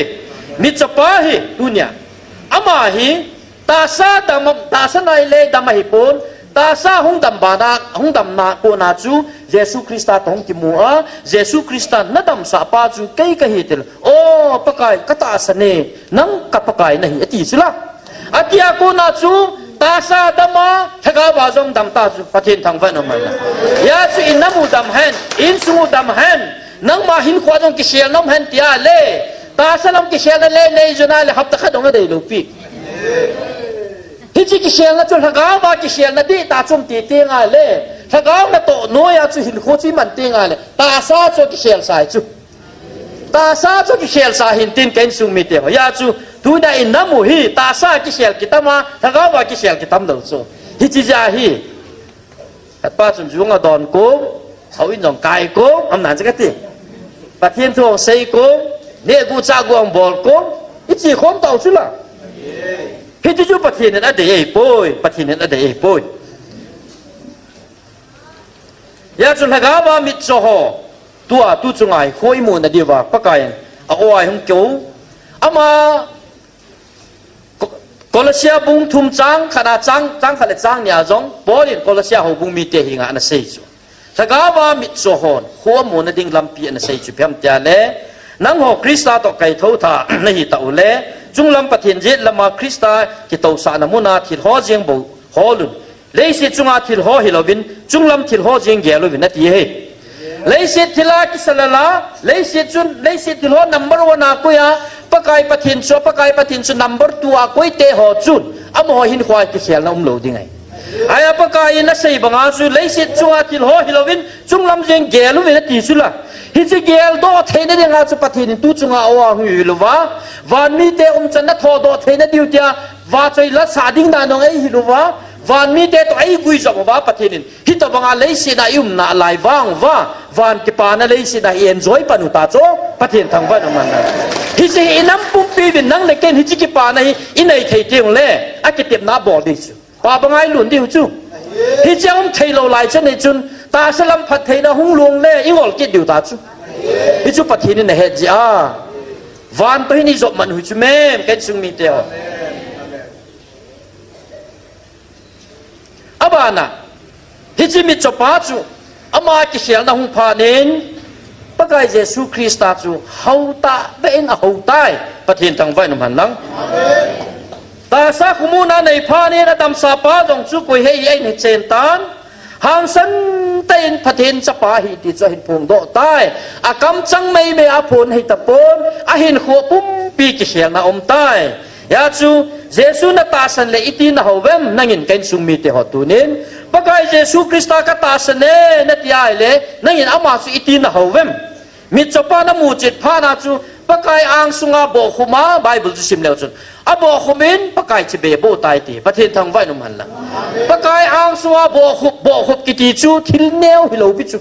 มิจปาเฮดุนยาอามาหิตาซาดามตาสนายเลดามหิปนตาซาหงดำบานาหงดำนาโกนาจูเยซูคริสต์ตองกิมัวเยซูคริสต์นัดดำสาปาจูเกยกะฮิตลโอปะกายกตาสเนนังกับปะกายนะฮิอติสุละอาทิอากูนาจูตาซาดามาทกาวาจงดำตาจูประเทศทางฝั่งมันยาจูอินน้ำมูดำเฮนอินสูดำเฮนนังมาหินขวาจงกิเชียลน้ำเฮนตีอาเล่ตาสลัมกิเชียลเล่เนยจนาเลหับตะขัดงละเดลูปีฮิจิกิเชียลนะจูทกาวากิเชียลนะดีตาจุ่มตีเตียงอาเล่ทกาวนะโตโนยาจูหินโคจิมันเตียงอาเล่ตาซาจูกิเชียลสายจูตาซาจูกิเชียลสายหินตินเกนซุงมีเตียงยาจูดูได้อินน้ำมูฮีตาซากิเชลกิตามาถ้าเขาว่ากิเชลกิตามเดินโซ่ฮิจิจาฮีแต่ป้าจุนจุงอ่ะดอนกูเอาอินจงไก่กูอำนาจจะกันที่ประเทศทวงเซกูเนี่ยกูจ้ากูอังบอลกูฮิจิคนเต่าสุละฮิจิจูประเทศนั้นอะไรป่วยประเทศนั้นอะไรป่วยยาจุนถ้าเขาว่ามิจฉาตัวจุงไงโคยมูนดีว่าปะกายเอาไว้ของเจ้าอามาโคลเซียบุงทุ่มจังขนาดจังขนาดจังเนี่ยจงบอลินโคลเซียหูบุงมีเตหิงอันเสียจูถ้าก้าวว่ามิโซฮอนหัวมูนดิ่งลำปีอันเสียจูเพียงเจาเล่นังหัวคริสต์ตอกไก่เท่าท่าในหิตาอุเล่จุงลำปะเทียนเจ็ดลำมาคริสต์กิตาสานมุนาทิลฮอเจียงบุฮอลุนเลยสิจุงอาทิลฮอฮิลวินจุงลำทิลฮอเจียงเกลวินนั่นที่เฮเลยสิทิลากิสลาเลยสิทิลฮอนัมเบอร์วันอากุยาปะกายปะทินชัวปะกายปะทินชัวนัมเบอร์ตัวกุยเตหอจุนอามหินควายกิเชียลน้ำโลดิไงไอ้ปะกายนั่นใส่บังอาจุเลยสิจุงอาทิลหอฮิลวินจุงลำเจียงเกลวินตีสุละฮิจิเกลโดเทนเดียงอาจุปะทินตุจุงอาอวาหุยลวะวันมีเตอมจันนัทโดเทนเดียวเดียวว่าใจละสาดิ่งนานงไอฮิลวะวันมีเตตัวไอ้กุยจับว่าปะทินฮิตบังอาเลยสินายุมนาลายวังว่าวันกิปานาเลยสินาเอ็นจอยปนุตาโจปะทินทางวันมันนะฮิจิอินัมปุ่มปีวินนังเล็กเกนฮิจิกิปานาอินไอเทเตียงเล่อากิเต็มนาบอดิสป้าบังไอหลุนดิวจู hi chang thei lo lai chen nei chun ta salam phat thei na hung luang le ingol ki diu ta chu hi chu pathin ne he ji a van to hi ni zop man hu chu mem kan sung mi te abana hi chi mi chopa chu ama ki hial na hung pha nen pakai Jesu Krista chu hauta bein a hautai pathin tang vai num han lang ta sa kumuna nei pha ni na dam sa pa dong chu koi hei ai nei chen tan hang san ten pathin chapa hi ti cho hin phung do tai a kam chang mei me a phun hei ta pon a hin kho pum pi ki hial na om tai ya chu Jesu na ta san le iti na hovem nangin kain sung mi te hotunin pakai Jesu Krista ka ta san le na ti ai le nangin ama chu iti na hovem mi chopa na mu chit pha na chu pakai ang sunga bo khuma Bible chu sim leo chun abo khumin pakai chi be bo tai ti pathin thang vai num han la pakai ang sunga bo khup ki ti chu thil neu hi lo bi chu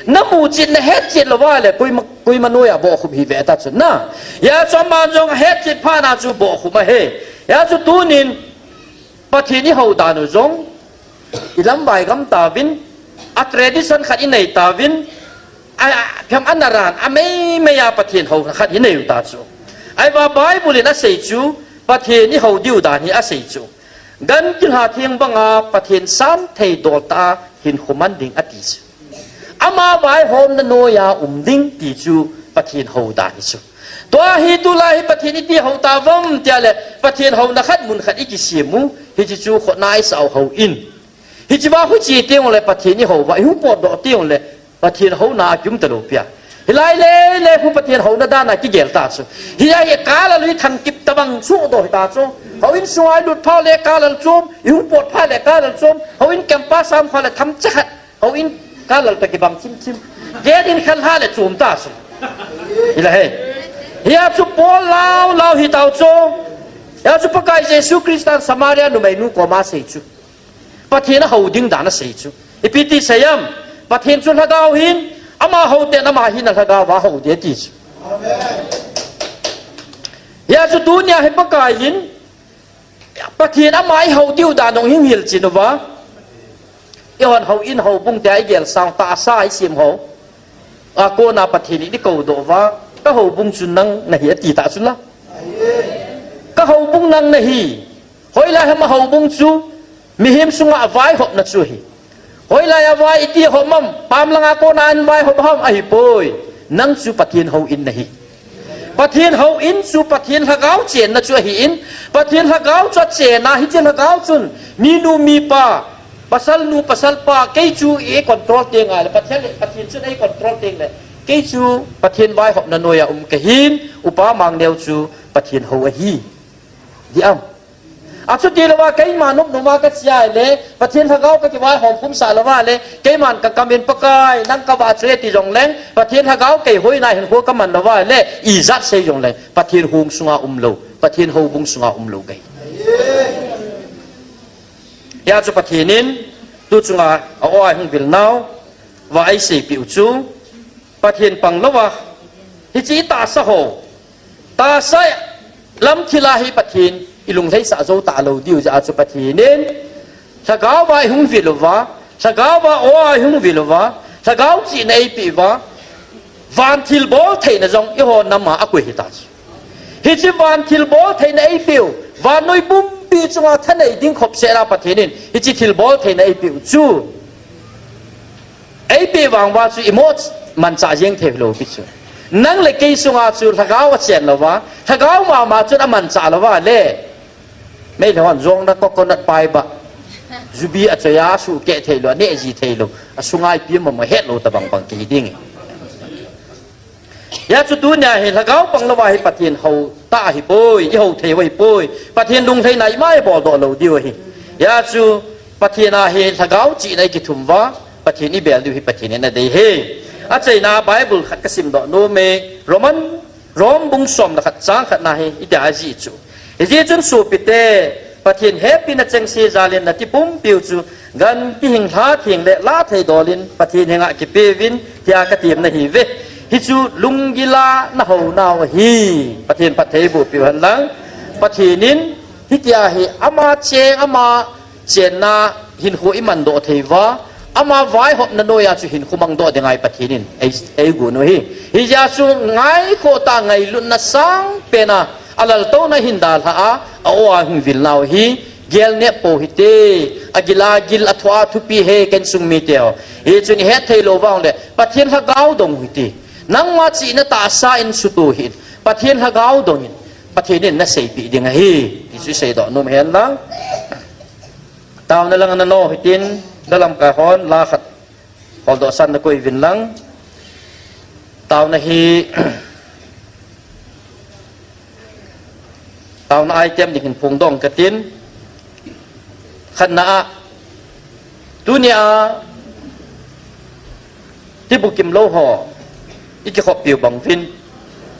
na mu chit na het chit lo wa le pui ma noya bo khup hi ve ta chu na ya chom ma jong het chit pha na chu bo khuma he ya chu tu nin pathin ni ho da no jong ilam bai gam ta vin a tradition khat in nei ta vin pham anaran a me ya pathin ho khat in nei ta chu ai ba Bible na sei chu pathin ni ho diu da ni a sei chu gan kin ha thiang banga pathin san thei dol ta hin khuman ding ati chu ama bai hom na noya ding ti chu pathin ho da ni chu to hi tu la hi pathin ti ho ta vam tia le pathin ho na khat mun khat iki simu hi chi chu kho nai sau ho in hi chi ba hu chi tiang le pathin ni ho ba hu po do tiang le pathin ho na kyum ta lo pia hilai le hu pathin ho na da na ki gel ta chu hi ai ka la lui than kip ta bang chu do ta chu ho in suai lut pha le ka la chum hu po pha le ka la chum ho in campus sam pha le tham chat ho in ka la ta ki bang chim ge din khal ha le chum ta chu hilai he ya chu po lao hi tao chu ya chu pakai Jesu Krista Samaria nu mai nu ko ma sei chu pathin ho ding da na sei chu ipiti sayam pathin chu lagao hin ama ho te na ma hin na lagao wa ho de ti chu ya chu dunya he pakai hin pathin ama ai ho tiu da nong hing hil chin wa yon ho in ho bung te ai gel sang ta sa ai sim ho a ko na pathin ni ko do wa ka ho bung chun nang na hi ti ta chun la ka ho bung nang na hi hoi la ma ho bung chu mi him sunga vai hop na chu hi hoi la ya vai ti ho mam pam langa ko na an vai hop ham ai poi nang chu pathin ho in na hi pathin ho in chu pathin hagao chen na chu hi in pathin hagao cha che na hi chen hagao chun mi nu mi pa pasal nu pasal pa ke chu e control te nga le pathin chu ei control te le ke chu pathin vai hop na noya ke hin upa mang neu chu pathin ho a hi di am a chu ti lawa kai manuk no ma ka chia le pathin hagao ka ki vai hom phum sa lawa le kai man ka kamen pakai nang ka wa tre ti jong leng pathin hagao kai hoi na hin ho ka man lawa le i zat sei jong leng pathin hung sunga lo pathin ho bung sunga lo kai ya chu pathinin tu chunga a oi hung bil nau wa ai sei pi chu pathin pang lawa hi chi ta sa ho ta sa lam thila hi pathin ilung thei sa zo ta lo diu ja chu pathinin sagao vai hung vilwa sagao wa oi hung vilwa sagao chi nei pi wa van thil bol thei na jong i ho nama a kwe hi ta hi chi van thil bol thei nei piu van noi bum pi chunga thanei ding khop se ra pathinin hi chi thil bol thei nei piu chu ai pi wang wa chu imot man cha jeng the lo pi chu nang le ke sunga chu thagao chen lo wa thagao ma chu man cha lo wa le mei lon zong na coconut pai ba zubi achaya su ke the lo ne ji the lo asungai pi ma het lo ta bang ki ding ya chu tu nya he thagao pang lo wa hi pathin ho ta hi poi i ho the wai poi pathin dung thei nai mai bo do lo diu hi ya chu pathina he thagao chi nai ki thum wa pathin i bel du hi pathin na dei he a chei na Bible khat ka sim do no me rom bung som na khat chang khat na he i da ji chu e ji chun su pite pathin happy na cheng si zalin na ti pum piu chu gan ti hing tha thing le la thei dolin pathin henga ki pe vin tia ka tim na hi ve hi chu lungila na ho naw hi pathin pathei bu piu han lang pathinin hi tia hi ama cheng ama chen na hin khu iman do thei wa ama vai hop na noya chu hin khumang do de ngai pathinin ei gu no hi ja chu ngai ko ta ngai lun na sang pena alal to na hin dal ha a o hin vil naw hi gel ne po hi te agila gil athwa thupi he ken sung mi teo hi chu ni he thei lo wang le pathin ha gau dong hi ti nang ma chi na ta sa in su tu hin pathin ha gau dong hin pathinin na sei pi ding hi ti su sei do nom hen lang taw na lang na no hi tin dalam ka hon la khat hol do san na koi vin lang taw na hi taw na ai tem ding phung dong ka tin khan na dunia ti bukim lo ho iki khop piu bang vin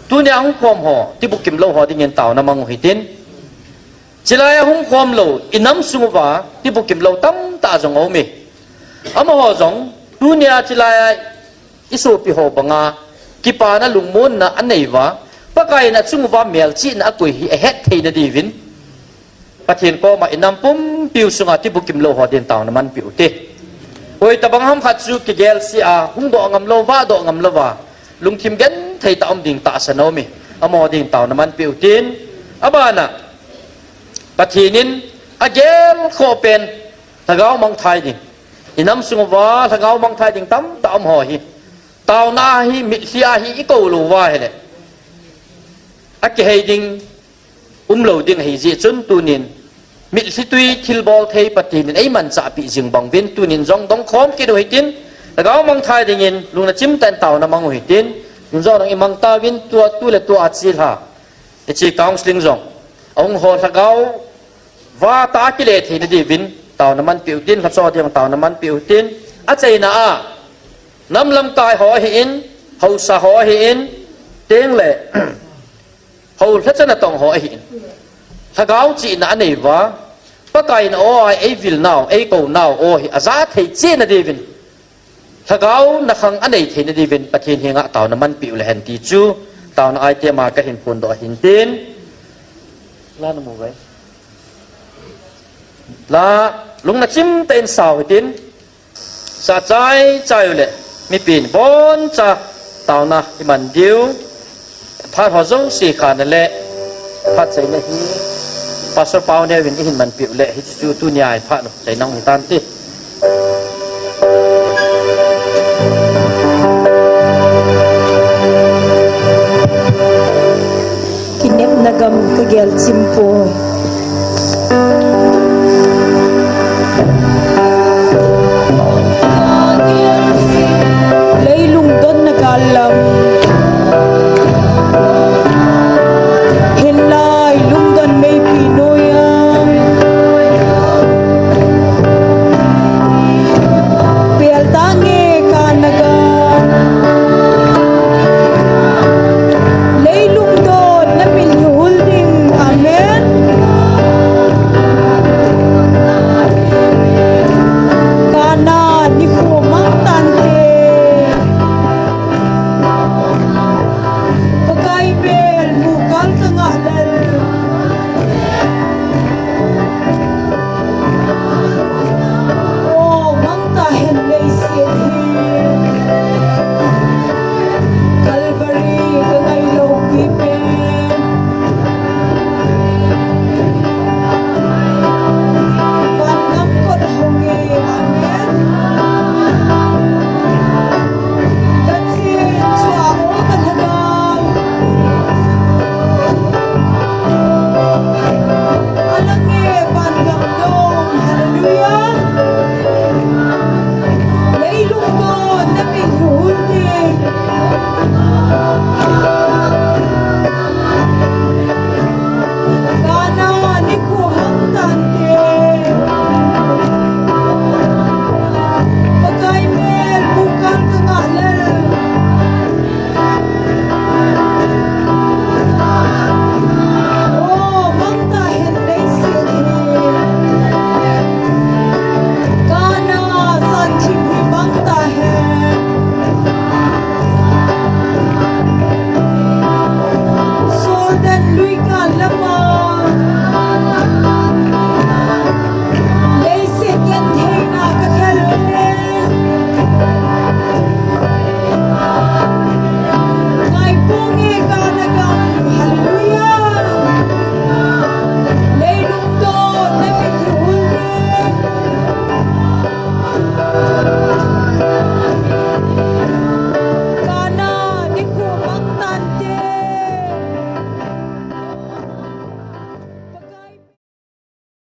dunia hung khom ho ti bukim lo ho ding en taw na mang hi tin chilaya hung khom lo inam sungwa ti bukim lo tam ta jong o mi ama ho jong dunia chilaya isu pi ho banga kipa na lungmun na anei wa pakai na chungwa mel chi na koi hi het thei na divin pathin ko ma inam pum piu sunga ti bukim lo ho den taw na man piu te oi tabang ham khat chu ki gel si a hung do ngam lo wa do ngam lo wa lungthim gen thei ta om ding ta sanomi amo ding taw na man piu tin abana pathinin agel kho pen thagau mong thai ding inam sungwa thagau mong thai ding tam ta om ho hi taw na hi mi sia hi i ko lo wa hele ake hei ding lo ding hei ji chun tunin mi si tui thil bol thei pathinin ei man cha pi jing bang vin tunin jong dong khom ki do hitin thagau mong thai ding in lungna chim tan taw na mang hitin lung zo nang imang ta win tua tu le tua achil ha e chi counseling jong ong ho thagau wa ta ki le thi na di vin taw na man piu tin kha so diang taw na man piu tin a chei na a nam lam kai ho hi in ho sa ho hi in teng le ho thla chana tong ho hi in thagau chi na nei wa pakai na o ai vil naw ei ko naw o hi aza thei che na di vin thagau na khang anei thei na di vin pathin hinga taw na man piu le hen ti chu taw na ai te ma ka hin phun do hin tin la na mo vai la lung na chim ten sao tin sa chai chai le mi pin bon cha taw na i man diu phat ho zong si khan le phat chai na hi pastor pau ne win i hin man piu le hi chu tu nyai phat no chai nong hi tan ti